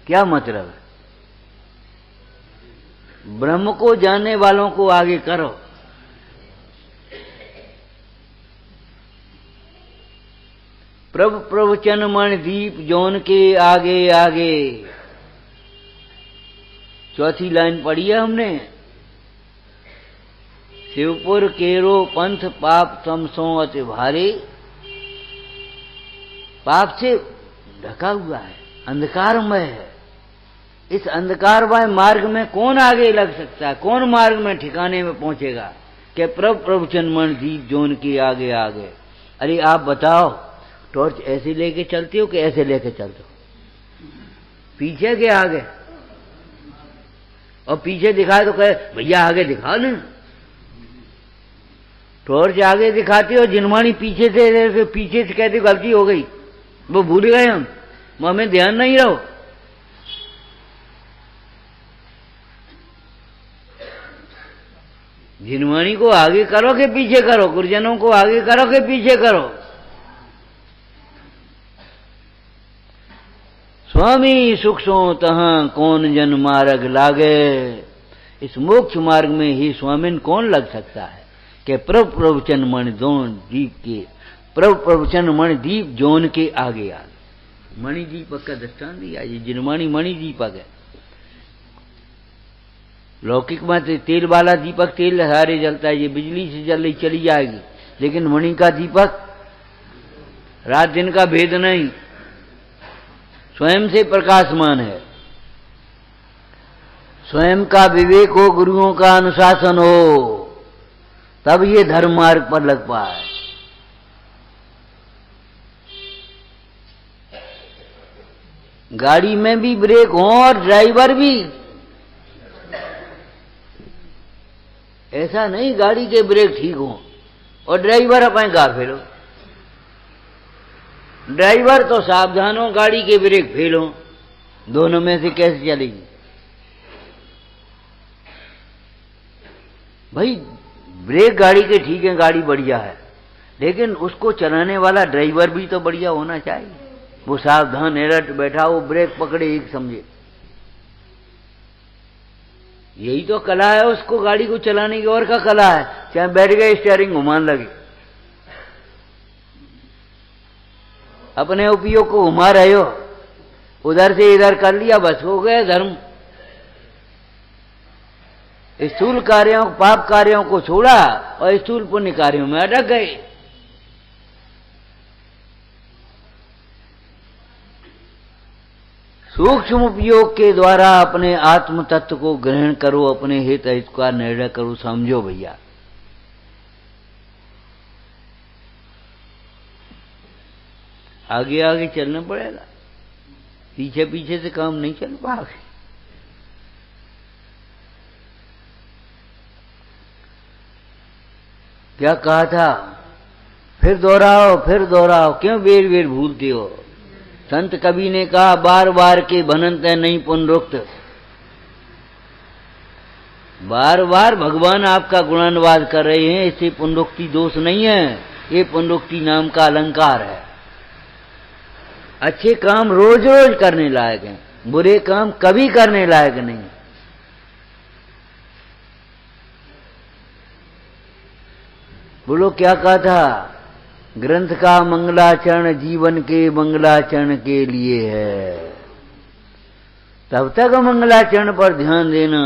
क्या मतलब? ब्रह्म को जानने वालों को आगे करो। प्रभु प्रवचन मण दीप जौन के आगे आगे। चौथी लाइन पढ़ी है हमने। शिवपुर केरो पंथ पाप तमसों अति भारी। पाप से ढका हुआ है, अंधकारमय है। इस अंधकारमय मार्ग में कौन आगे लग सकता है? कौन मार्ग में ठिकाने में पहुंचेगा? कि प्रभु प्रवचन मन दीप जोन के आगे आगे। अरे आप बताओ, टॉर्च ऐसे लेके चलते हो कि ऐसे लेके चलते हो? पीछे के आगे? और पीछे दिखाए तो कहे भैया आगे दिखा ना। टॉर्च आगे दिखाते हो, जिनवाणी पीछे से कहते गलती हो गई, वो भूल गए हम, हमें ध्यान नहीं रहो। जिनवाणी को आगे करो कि पीछे करो? गुरुजनों को आगे करो कि पीछे करो? स्वामी सुख सो तहां कौन जन मार्ग लागे। इस मोक्ष मार्ग में ही स्वामिन कौन लग सकता है? कि प्रभु प्रवचन मणि दोन दीप के, प्रभु प्रवचन मणि दीप जोन के आगे आगे। मणि दीपक का दृष्टांत दिया, ये जिनवाणी मणि दीपक है। लौकिक में तेल वाला दीपक तेल सारे जलता है, ये बिजली से जल रही चली जाएगी, लेकिन मणि का दीपक रात दिन का भेद नहीं, स्वयं से प्रकाशमान है। स्वयं का विवेक हो, गुरुओं का अनुशासन हो, तब ये धर्म मार्ग पर लग पाए। गाड़ी में भी ब्रेक हो और ड्राइवर भी। ऐसा नहीं गाड़ी के ब्रेक ठीक हो और ड्राइवर अपने गाफिल हो। ड्राइवर तो सावधान हो, गाड़ी के ब्रेक फेल हो, दोनों में से कैसे चलेगी? भाई ब्रेक गाड़ी के ठीक है, गाड़ी बढ़िया है, लेकिन उसको चलाने वाला ड्राइवर भी तो बढ़िया होना चाहिए। वो सावधान अलर्ट बैठा, वो ब्रेक पकड़े एक समझे। यही तो कला है उसको, गाड़ी को चलाने की और का कला है। चाहे बैठ गए स्टीयरिंग घुमान लगे, अपने उपयोग को घुमा रहे हो, उधर से इधर कर लिया, बस हो गया धर्म। स्थूल कार्यों पाप कार्यों को छोड़ा और स्थूल पुण्य कार्यों में अटक गए। सूक्ष्म उपयोग के द्वारा अपने आत्म तत्व को ग्रहण करो, अपने हित हित का निर्णय करो। समझो भैया, आगे आगे चलना पड़ेगा, पीछे पीछे से काम नहीं चल पाएगा। क्या कहा था? फिर दोहराओ, फिर दोहराओ, क्यों बेर बेर भूलते हो? संत कवि ने कहा, बार बार के भनंत है नहीं पुनरुक्त। बार बार भगवान आपका गुणानुवाद कर रहे हैं, इससे पुनरुक्ति दोष नहीं है, ये पुनरुक्ति नाम का अलंकार है। अच्छे काम रोज रोज करने लायक हैं, बुरे काम कभी करने लायक नहीं। बोलो क्या कहा था, ग्रंथ का मंगलाचरण जीवन के मंगलाचरण के लिए है। तब तक मंगलाचरण पर ध्यान देना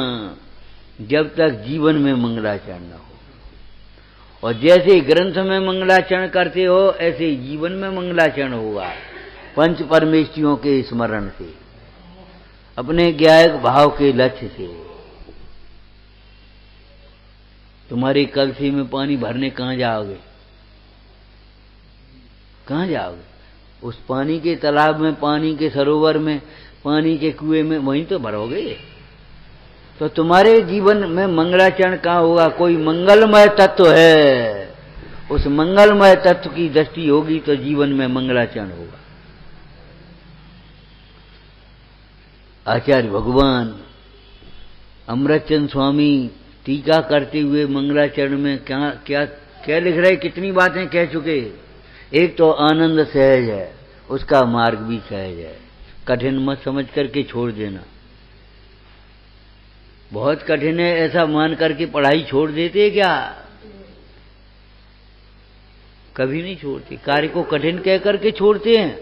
जब तक जीवन में मंगलाचरण न हो। और जैसे ग्रंथ में मंगलाचरण करते हो ऐसे जीवन में मंगलाचरण होगा, पंच परमेष्ठियों के स्मरण से, अपने ज्ञायक भाव के लक्ष्य से। तुम्हारे कलसी में पानी भरने कहाँ जाओगे? कहाँ जाओगे? उस पानी के तालाब में, पानी के सरोवर में, पानी के कुएं में, वहीं तो भरोगे। तो तुम्हारे जीवन में मंगलाचरण कहाँ होगा? कोई मंगलमय तत्व है, उस मंगलमय तत्व की दृष्टि होगी तो जीवन में मंगलाचरण होगा। आचार्य भगवान अमृतचंद स्वामी टीका करते हुए मंगलाचरण में क्या क्या क्या लिख रहे, कितनी बातें कह चुके। एक तो आनंद सहज है, उसका मार्ग भी सहज है, कठिन मत समझ करके छोड़ देना। बहुत कठिन है ऐसा मान करके पढ़ाई छोड़ देते क्या? कभी नहीं छोड़ते। कार्य को कठिन कह करके छोड़ते हैं।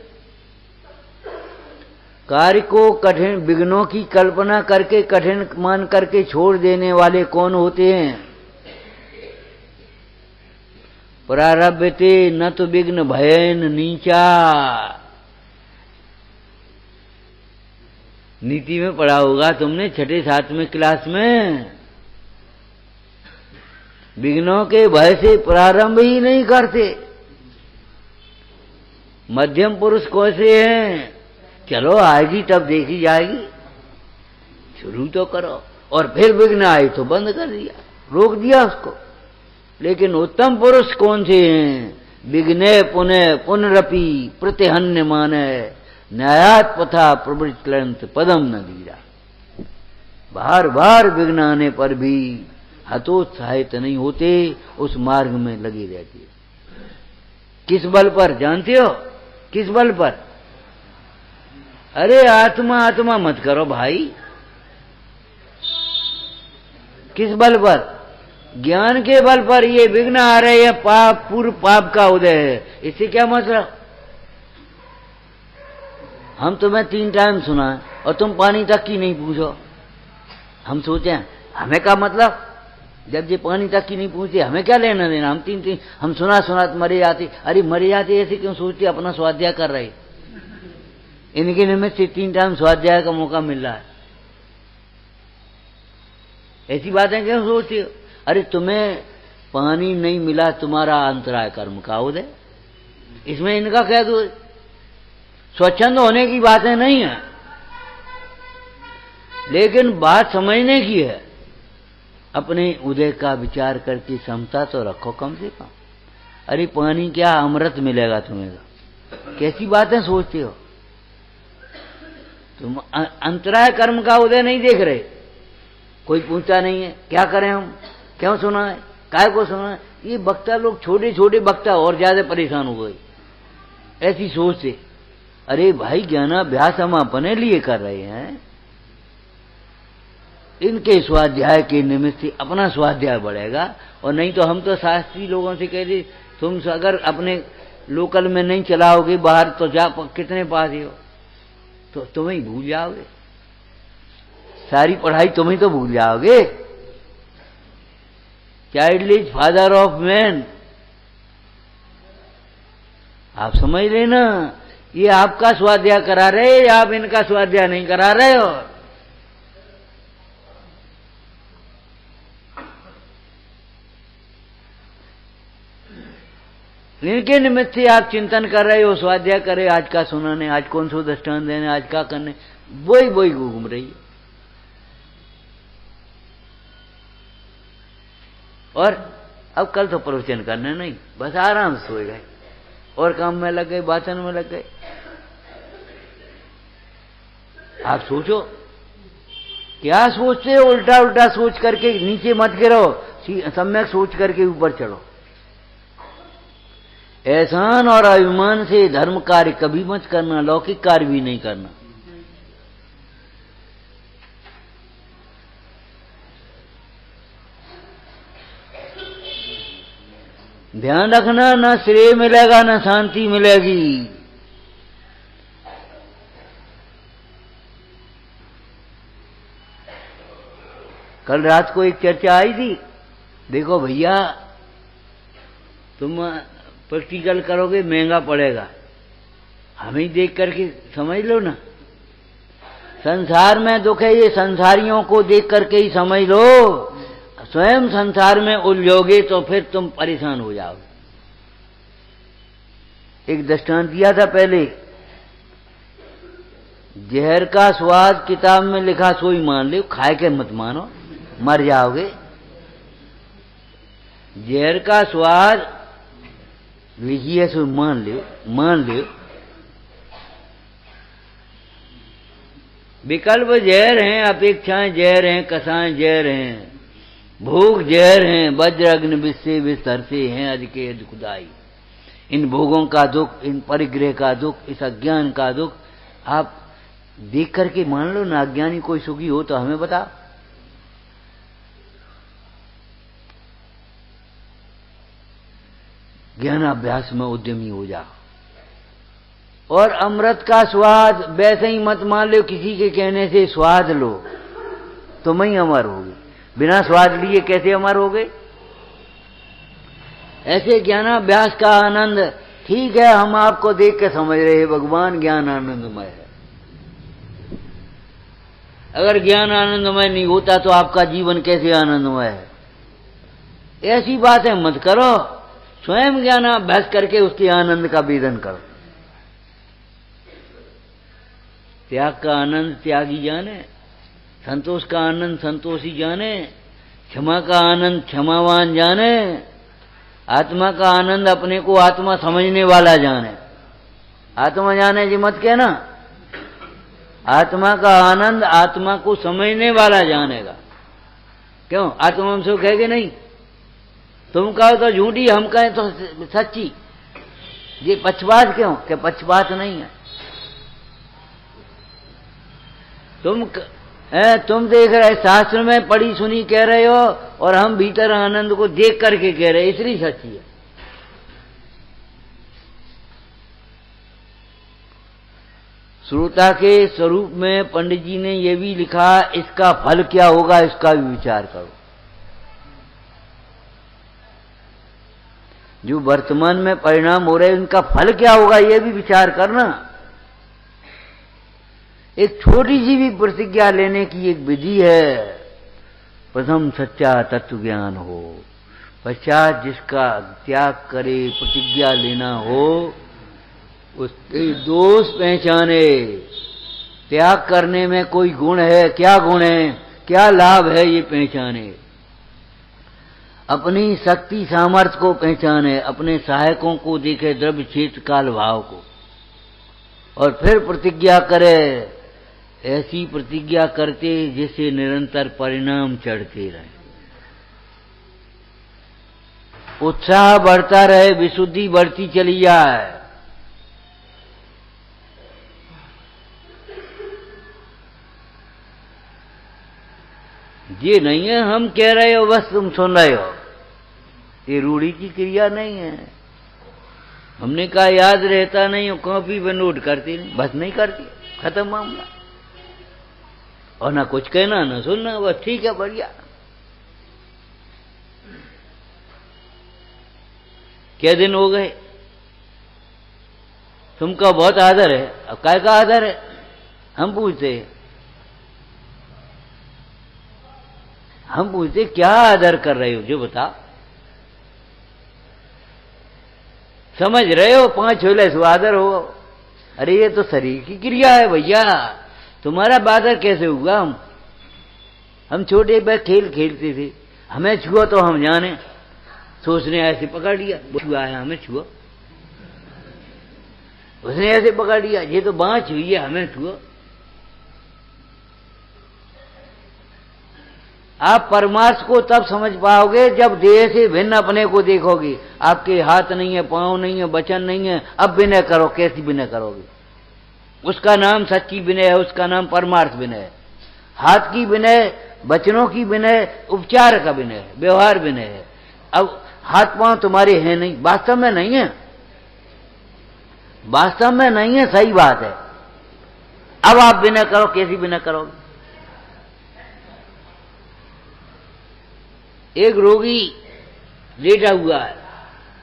कार्य को कठिन, विघ्नों की कल्पना करके कठिन मान करके छोड़ देने वाले कौन होते हैं? प्रारभ्यते न तो विघ्न भयन नीचा। नीति में पढ़ा होगा तुमने, छठे सातवें क्लास में। विघ्नों के भय से प्रारंभ ही नहीं करते। मध्यम पुरुष कौन से हैं? चलो आएगी तब देखी जाएगी, शुरू तो करो। और फिर विघ्न आए तो बंद कर दिया, रोक दिया उसको। लेकिन उत्तम पुरुष कौन से हैं? विघ्ने पुनः पुनरपि प्रतिहन्य माने न्यायात पथा प्रवृत्त पदम न दीरा। बार बार विघ्न आने पर भी हतोत्साहित नहीं होते, उस मार्ग में लगे रहते। किस बल पर जानते हो? किस बल पर? अरे आत्मा आत्मा मत करो भाई। किस बल पर? ज्ञान के बल पर। ये विघ्न आ रहे हैं, पाप, पूर्व पाप का उदय है, इससे क्या मतलब? हम तुम्हें 3 टाइम सुना और तुम पानी तक की नहीं पूछो। हम सोचे हमें क्या मतलब, जब ये पानी तक की नहीं पूछते हमें क्या लेना देना? हम 3 हम सुना तो मरे जाते। अरे मरे जाते ऐसे क्यों सोचते? अपना स्वाध्याय कर रहे, इनके निमित्त से 3 टाइम स्वाध्याय का मौका मिल रहा है। ऐसी बातें क्यों सोचते हो? अरे तुम्हें पानी नहीं मिला, तुम्हारा अंतराय कर्म का उदय, इसमें इनका क्या दोष? स्वच्छंद होने की बातें नहीं है, लेकिन बात समझने की है। अपने उदय का विचार करके समता तो रखो कम से कम। अरे पानी क्या अमृत मिलेगा तुम्हें? कैसी बातें सोचते हो तुम? अंतराय कर्म का उदय नहीं देख रहे, कोई पूछता नहीं है। क्या करें हम? क्यों सुना है? काय को सुना है? ये वक्ता लोग, छोटे छोटे वक्ता और ज्यादा परेशान हो गए ऐसी सोच से। अरे भाई ज्ञानाभ्यास हम अपने लिए कर रहे हैं, इनके स्वाध्याय के निमित्त से अपना स्वाध्याय बढ़ेगा। और नहीं तो हम तो शास्त्री लोगों से कहते, तुम अगर अपने लोकल में नहीं चलाओगे, बाहर तो जा कितने पास हो, तो तुम्हें ही भूल जाओगे, सारी पढ़ाई तुम्हें तो भूल जाओगे। Child is father of man, आप समझ लेना। ये आपका स्वाध्याय करा रहे, आप इनका स्वाध्याय नहीं करा रहे हो। इनके निमित्त से आप चिंतन कर रहे हो, स्वाध्याय करे, आज का सुनाने, आज कौन सा दृष्टांत देने, आज का करने, वही घूम रही है। और अब कल तो प्रवचन करने नहीं, बस आराम से सोए गए और काम में लग गए, वाचन में लग गए। आप सोचो क्या सोचते हो? उल्टा उल्टा सोच करके नीचे मत गिरो, सम्यक सोच करके ऊपर चढ़ो। एहसान और अभिमान से धर्म कार्य कभी मत करना, लौकिक कार्य भी नहीं करना। ध्यान रखना, ना श्रेय मिलेगा ना शांति मिलेगी। कल रात को एक चर्चा आई थी, देखो भैया तुम प्रैक्टिकल करोगे महंगा पड़ेगा, हमें देख करके समझ लो ना। संसार में दुख है, ये संसारियों को देख करके ही समझ लो। स्वयं संसार में उलझोगे तो फिर तुम परेशान हो जाओगे। एक दृष्टांत दिया था पहले, जहर का स्वाद किताब में लिखा सोई मान लो, खाए के मत मानो, मर जाओगे। जहर का स्वाद लिखी है सो मान लो। विकल्प जहर हैं, अपेक्षाएं जहर हैं, कसाएं जहर हैं, भोग जहर हैं, वज्र अग्नि विष से विस्तरते हैं अधिके दुखदाई। इन भोगों का दुख, इन परिग्रह का दुख, इस अज्ञान का दुख आप देख करके मान लो ना। अज्ञानी कोई सुखी हो तो हमें बता। ज्ञानाभ्यास में उद्यमी हो जा। और अमृत का स्वाद वैसे ही मत मान लो, किसी के कहने से स्वाद लो, तुम ही अमर होगे। बिना स्वाद लिए कैसे अमर होगे? ऐसे ज्ञानाभ्यास का आनंद, ठीक है हम आपको देख के समझ रहे हैं भगवान ज्ञान आनंदमय है। अगर ज्ञान आनंदमय नहीं होता तो आपका जीवन कैसे आनंदमय है? ऐसी बातें मत करो, स्वयं ज्ञानाभ्यास करके उसके आनंद का वेदन करो। त्याग का आनंद त्यागी जाने, संतोष का आनंद संतोषी जाने, क्षमा का आनंद क्षमावान जाने, आत्मा का आनंद अपने को आत्मा समझने वाला जाने। आत्मा जाने जी मत कहना, आत्मा का आनंद आत्मा को समझने वाला जानेगा। क्यों? आत्मा हम सुख है कि नहीं? तुम कहो तो झूठी, हम कहें तो सच्ची। ये पक्षपात क्यों? कि पक्षपात नहीं है। तुम देख रहे, शास्त्र में पढ़ी सुनी कह रहे हो, और हम भीतर आनंद को देख करके कह रहे, इसलिए सच्ची है। श्रोता के स्वरूप में पंडित जी ने यह भी लिखा, इसका फल क्या होगा इसका भी विचार करो। जो वर्तमान में परिणाम हो रहे उनका फल क्या होगा यह भी विचार करना। एक छोटी सी भी प्रतिज्ञा लेने की एक विधि है। प्रथम सच्चा तत्व ज्ञान हो, पश्चात जिसका त्याग करे, प्रतिज्ञा लेना हो, उसके दोष पहचाने। त्याग करने में कोई गुण है, क्या गुण है, क्या लाभ है, ये पहचाने। अपनी शक्ति सामर्थ्य को पहचाने, अपने सहायकों को देखे, द्रव्य क्षेत्र काल भाव को, और फिर प्रतिज्ञा करे। ऐसी प्रतिज्ञा करते जिससे निरंतर परिणाम चढ़ते रहे, उत्साह बढ़ता रहे, विशुद्धि बढ़ती चली जाए। ये नहीं है हम कह रहे हो बस तुम सुन रहे हो, ये रूढ़ी की क्रिया नहीं है। हमने कहा याद रहता नहीं हो, कॉपी पे नोट करती नहीं, बस नहीं करती, खत्म मामला। और ना कुछ कहना ना सुनना, बस ठीक है बढ़िया। क्या दिन हो गए? तुमका बहुत आदर है। अब काय का आदर है हम पूछते क्या आदर कर रहे हो जो बता। समझ रहे हो 5 छोले सो आदर हो। अरे ये तो शरीर की क्रिया है भैया, तुम्हारा बादर कैसे हुआ? हम छोटे पे खेल खेलते थे, हमें छुआ तो हम जाने, सोचने ऐसे पकड़ लिया, छुआ है हमें छुआ, उसने ऐसे पकड़ लिया, ये तो बाँच हुई है हमें छुआ। आप परमार्थ को तब समझ पाओगे जब देह से भिन्न अपने को देखोगे। आपके हाथ नहीं है, पांव नहीं है, वचन नहीं है, अब विनय करो, कैसी विनय करोगे? उसका नाम सच्ची विनय है, उसका नाम परमार्थ विनय है। हाथ की विनय, वचनों की विनय, उपचार का विनय है, व्यवहार विनय है। अब हाथ पांव तुम्हारे हैं नहीं, वास्तव में नहीं है, वास्तव में नहीं है, सही बात है। अब आप विनय करो, कैसी विनय करोगे? एक रोगी लेटा हुआ है,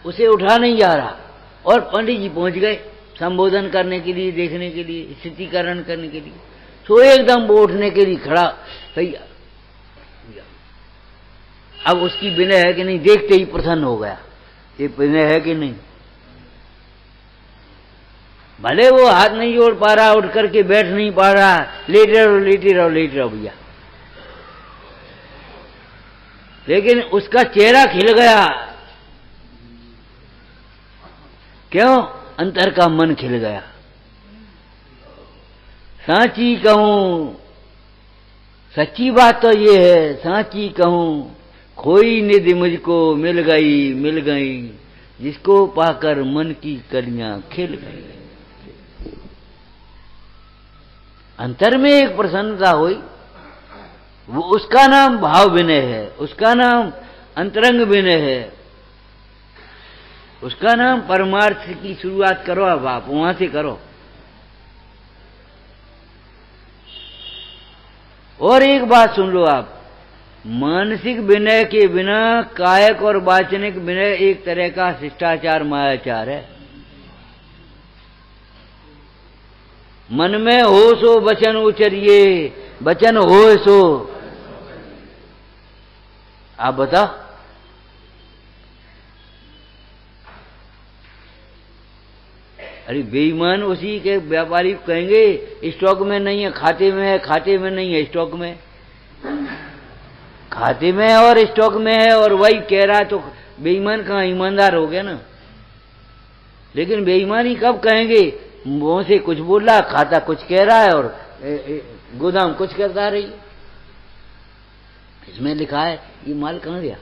उसे उठा नहीं जा रहा, और पंडित जी पहुंच गए संबोधन करने के लिए, देखने के लिए, स्थितिकरण करने के लिए। तो एकदम वो उठने के लिए खड़ा, सही। अब उसकी विनय है कि नहीं? देखते ही प्रसन्न हो गया। ये विनय है कि नहीं? भले वो हाथ नहीं जोड़ पा रहा, उठ करके बैठ नहीं पा रहा, लेटे रहो लेटे रहो लेटे रहो भैया, लेकिन उसका चेहरा खिल गया। क्यों? अंतर का मन खिल गया। सांची कहूं, सच्ची बात तो ये है, सांची कहूं, खोई निधि मुझको मिल गई, मिल गई, जिसको पाकर मन की कलियां खिल गई। अंतर में एक प्रसन्नता हुई, वो उसका नाम भाव विनय है, उसका नाम अंतरंग विनय है, उसका नाम परमार्थ की शुरुआत करो। अब आप वहां से करो। और एक बात सुन लो आप, मानसिक विनय के बिना कायक और वाचनिक विनय एक तरह का शिष्टाचार मायाचार है। मन में हो सो वचन उचरिए, वचन हो सो। आप बताओ, अरे बेईमान उसी के व्यापारी कहेंगे स्टॉक में नहीं है, खाते में है, खाते में नहीं है, स्टॉक में, खाते में है और स्टॉक में है, और वही कह रहा है। तो बेईमान कहाँ, ईमानदार हो गया ना। लेकिन बेईमानी कब कहेंगे? मुंह से कुछ बोल रहा, खाता कुछ कह रहा है, और गोदाम कुछ करता रही। इसमें लिखा है ये माल कहाँ गया,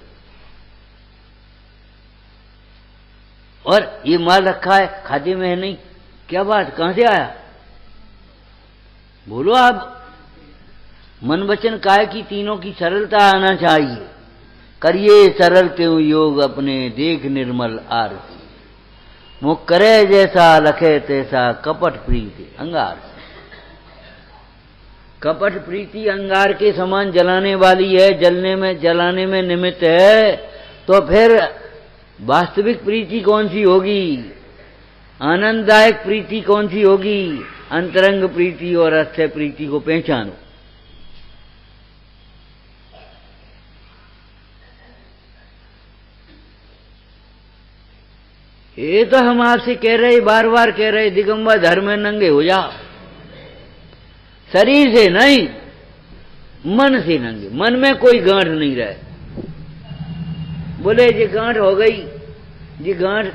और ये माल रखा है खाते में है नहीं, क्या बात, कहां से आया? बोलो आप। मन वचन काय की तीनों की सरलता आना चाहिए। करिए सरल त्यों योग अपने, देख निर्मल आरती, मुख करे जैसा लखे तैसा, कपट प्रीति अंगार। कपट प्रीति अंगार के समान जलाने वाली है, जलाने में निमित्त है। तो फिर वास्तविक प्रीति कौन सी होगी? आनंददायक प्रीति कौन सी होगी? अंतरंग प्रीति और अस्थय प्रीति को पहचानो। ये तो हम आपसे कह रहे, बार बार कह रहे, दिगंबर धर्म में नंगे हो जाओ। शरीर से नहीं, मन से नंगे। मन में कोई गांठ नहीं रहे। बोले ये गांठ हो गई, ये गांठ,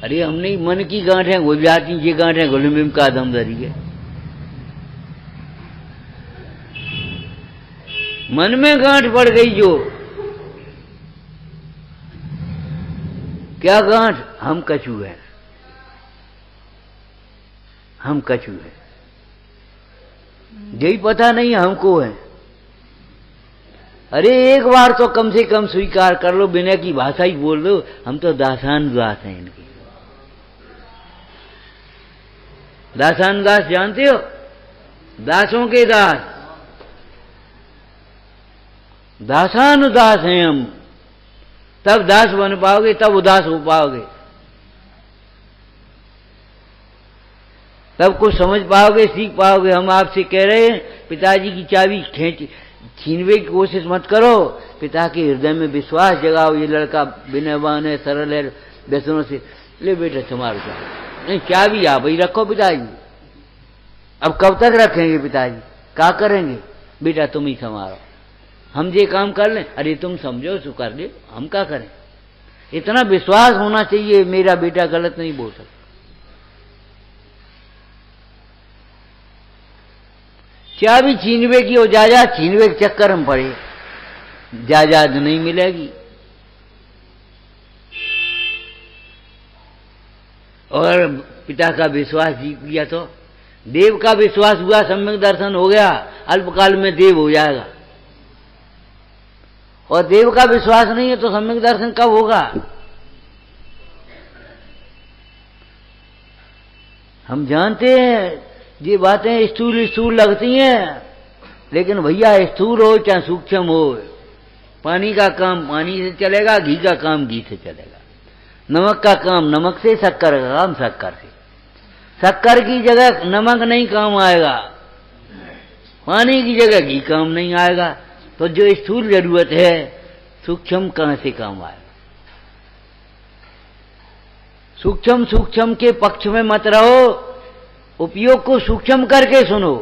अरे हमने मन की गांठ है घुल जाती, ये गांठ है घुलमिम का दम धरी है। मन में गांठ पड़ गई जो, क्या गांठ? हम कछू हैं, हम कछू हैं, यही पता नहीं हमको है। अरे एक बार तो कम से कम स्वीकार कर लो, विनय की भाषा ही बोल दो, हम तो दासानुदास हैं इनके। दासानुदास जानते हो? दासों के दास, दासानुदास हैं हम। तब दास बन पाओगे, तब उदास हो पाओगे, तब कुछ समझ पाओगे, सीख पाओगे। हम आपसे कह रहे हैं पिताजी की चाबी छीनने की कोशिश मत करो, पिता के हृदय में विश्वास जगाओ। ये लड़का विनयवान है, सरल है, व्यसनों से, ले बेटा संभाल जाओ। नहीं, चाबी आप ही रखो पिताजी। अब कब तक रखेंगे पिताजी? क्या करेंगे? बेटा तुम ही संभालो, हम ये काम कर लें। अरे तुम समझो सो कर ले, हम क्या करें? इतना विश्वास होना चाहिए, मेरा बेटा गलत नहीं बोल सकता। चाबी छीनवे की हो, जा छीनवे के चक्कर में पड़े। जायदाद नहीं मिलेगी। और पिता का विश्वास जीत गया तो देव का विश्वास हुआ, सम्यक दर्शन हो गया, अल्पकाल में देव हो जाएगा। और देव का विश्वास नहीं है तो सम्यक दर्शन कब होगा? हम जानते हैं ये बातें स्थूल स्थूल लगती हैं, लेकिन भैया स्थूल हो चाहे सूक्ष्म हो, पानी का काम पानी से चलेगा, घी का काम घी से चलेगा, नमक का काम नमक से, शक्कर का काम शक्कर से। शक्कर की जगह नमक नहीं काम आएगा, पानी की जगह घी काम नहीं आएगा, तो जो स्थूल जरूरत है सूक्ष्म कहां से काम आएगा? सूक्ष्म सूक्ष्म के पक्ष में मत रहो, उपयोग को सूक्ष्म करके सुनो।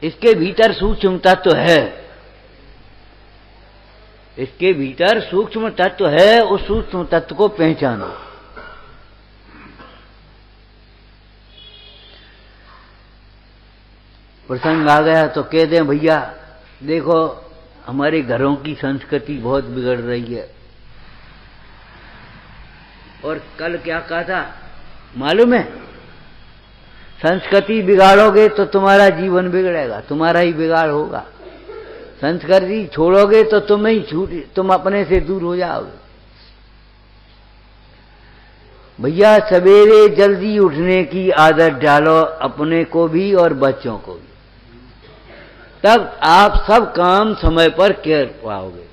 इसके भीतर सूक्ष्म तत्व है, इसके भीतर सूक्ष्म तत्व है, उस सूक्ष्म तत्व को पहचानो। प्रसंग आ गया तो कह दें भैया देखो हमारे घरों की संस्कृति बहुत बिगड़ रही है। और कल क्या कहा था मालूम है? संस्कृति बिगाड़ोगे तो तुम्हारा जीवन बिगड़ेगा, तुम्हारा ही बिगाड़ होगा। संस्कृति छोड़ोगे तो तुम अपने से दूर हो जाओगे। भैया सवेरे जल्दी उठने की आदत डालो, अपने को भी और बच्चों को भी, तब आप सब काम समय पर कर पाओगे।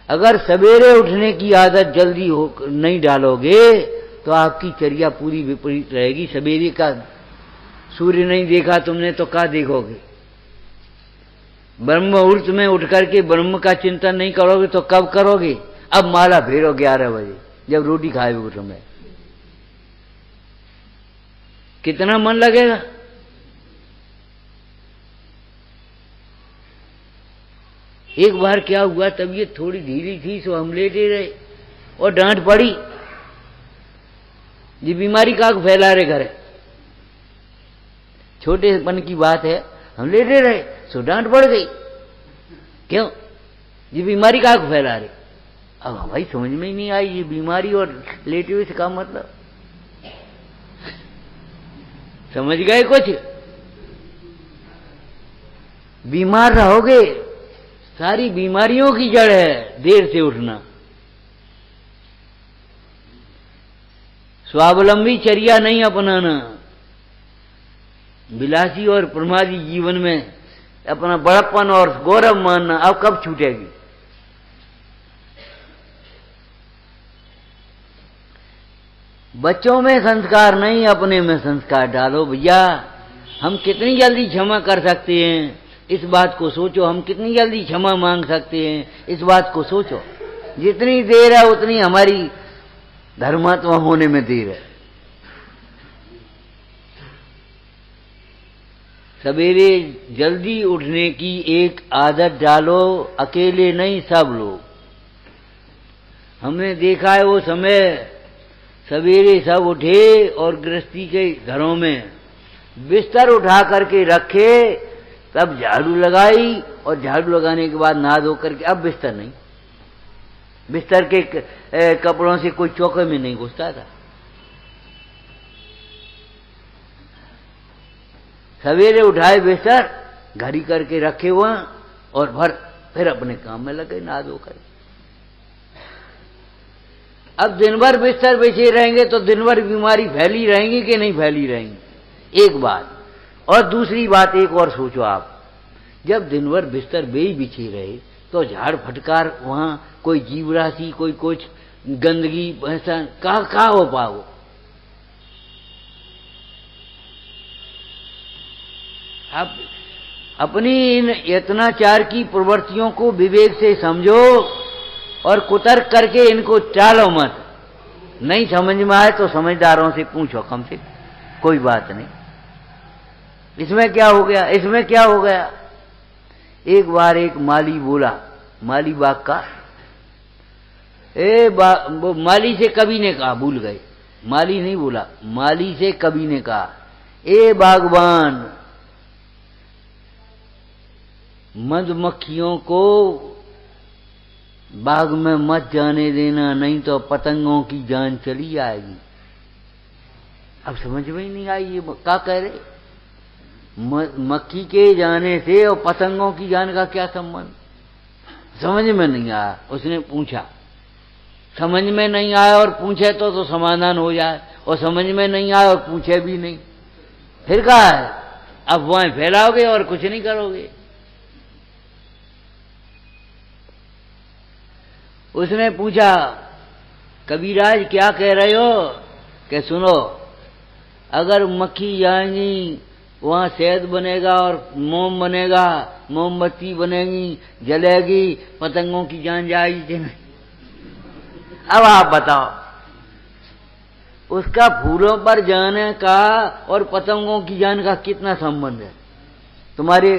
अगर सवेरे उठने की आदत जल्दी नहीं डालोगे तो आपकी चर्या पूरी विपरीत रहेगी। सवेरे का सूर्य नहीं देखा तुमने तो क्या देखोगे? ब्रह्म मुहूर्त में उठ करके ब्रह्म का चिंतन नहीं करोगे तो कब करोगे? अब माला फेरो 11 बजे जब रोटी खाए समय, कितना मन लगेगा? एक बार क्या हुआ, तबीयत थोड़ी ढीली थी सो हम लेटे रहे और डांट पड़ी, ये बीमारी का फैला रहे घर। छोटेपन की बात है, हम लेटे रहे सो डांट पड़ गई। क्यों? ये बीमारी का फैला रहे। अब भाई समझ में ही नहीं आई ये बीमारी और लेटे हुए से का मतलब। समझ गए कुछ? बीमार रहोगे, सारी बीमारियों की जड़ है देर से उठना। स्वावलंबी चर्या नहीं अपनाना, विलासी और प्रमादी जीवन में अपना बड़प्पन और गौरव मानना अब कब छूटेगी? बच्चों में संस्कार नहीं, अपने में संस्कार डालो। भैया हम कितनी जल्दी क्षमा कर सकते हैं इस बात को सोचो, हम कितनी जल्दी क्षमा मांग सकते हैं इस बात को सोचो। जितनी देर है उतनी हमारी धर्मात्मा होने में देर है। सवेरे जल्दी उठने की एक आदत डालो, अकेले नहीं सब लोग। हमने देखा है वो समय सवेरे सब उठे और गृहस्थी के घरों में बिस्तर उठा करके रखे, तब झाड़ू लगाई और झाड़ू लगाने के बाद नहा धो करके, अब बिस्तर नहीं, बिस्तर के कपड़ों से कोई चौके में नहीं घुसता था। सवेरे उठाए बिस्तर, घड़ी करके रखे वहां और फिर अपने काम में लगे नहा धो कर। अब दिन भर बिस्तर बिछे रहेंगे तो दिन भर बीमारी फैली रहेंगी कि नहीं फैली रहेंगी? एक बात। और दूसरी बात एक और सोचो आप, जब दिन भर बिस्तर बेई बिछे रहे तो झाड़ फटकार वहां कोई जीव राशि, कोई कुछ गंदगी ऐसा कहाँ हो पाओ? आप अपनी इन यत्नाचार की प्रवृत्तियों को विवेक से समझो और कुतर्क करके इनको टालो मत। नहीं समझ में आए तो समझदारों से पूछो कम से, कोई बात नहीं। इसमें क्या हो गया, इसमें क्या हो गया? एक बार एक माली बोला, माली बाग का, वो माली से कवि ने कहा, भूल गए, माली नहीं बोला, माली से कवि ने कहा, ए बागबान मधुमक्खियों को बाग में मत जाने देना, नहीं तो पतंगों की जान चली जाएगी। अब समझ में ही नहीं आई ये क्या कह रहे। मक्खी के जाने से और पतंगों की जान का क्या संबंध, समझ में नहीं आया। उसने पूछा, समझ में नहीं आया और पूछे तो समाधान हो जाए, और समझ में नहीं आया और पूछे भी नहीं, फिर क्या है, अफवाहें फैलाओगे और कुछ नहीं करोगे। उसने पूछा, कबीराज क्या कह रहे हो? कि सुनो, अगर मक्खी जाएंगी वहां शहद बनेगा और मोम बनेगा, मोमबत्ती बनेगी, जलेगी, पतंगों की जान जाएगी कि नहीं? अब आप बताओ, उसका फूलों पर जाने का और पतंगों की जान का कितना संबंध है? तुम्हारी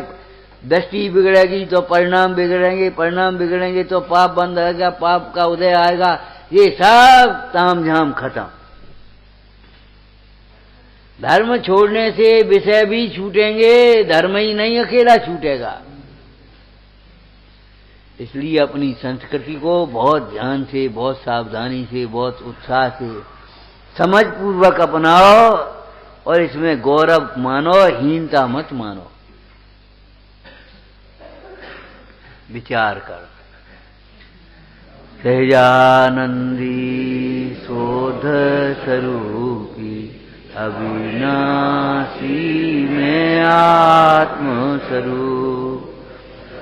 दृष्टि बिगड़ेगी तो परिणाम बिगड़ेंगे, परिणाम बिगड़ेंगे तो पाप बंद रहेगा, पाप का उदय आएगा, ये सब तामझाम खत्म। धर्म छोड़ने से विषय भी छूटेंगे, धर्म ही नहीं अकेला छूटेगा। इसलिए अपनी संस्कृति को बहुत ध्यान से, बहुत सावधानी से, बहुत उत्साह से, समझ पूर्वक अपनाओ और इसमें गौरव मानो, हीनता मत मानो। विचार कर। सहजानंदी शोध स्वरूपी अविनाशी में आत्म स्वरूप,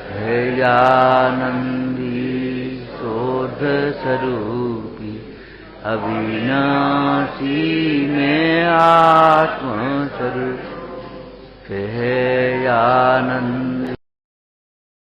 सहजानंदी शोध स्वरूपी अविनाशी में आत्म स्वरूप, सहजानंदी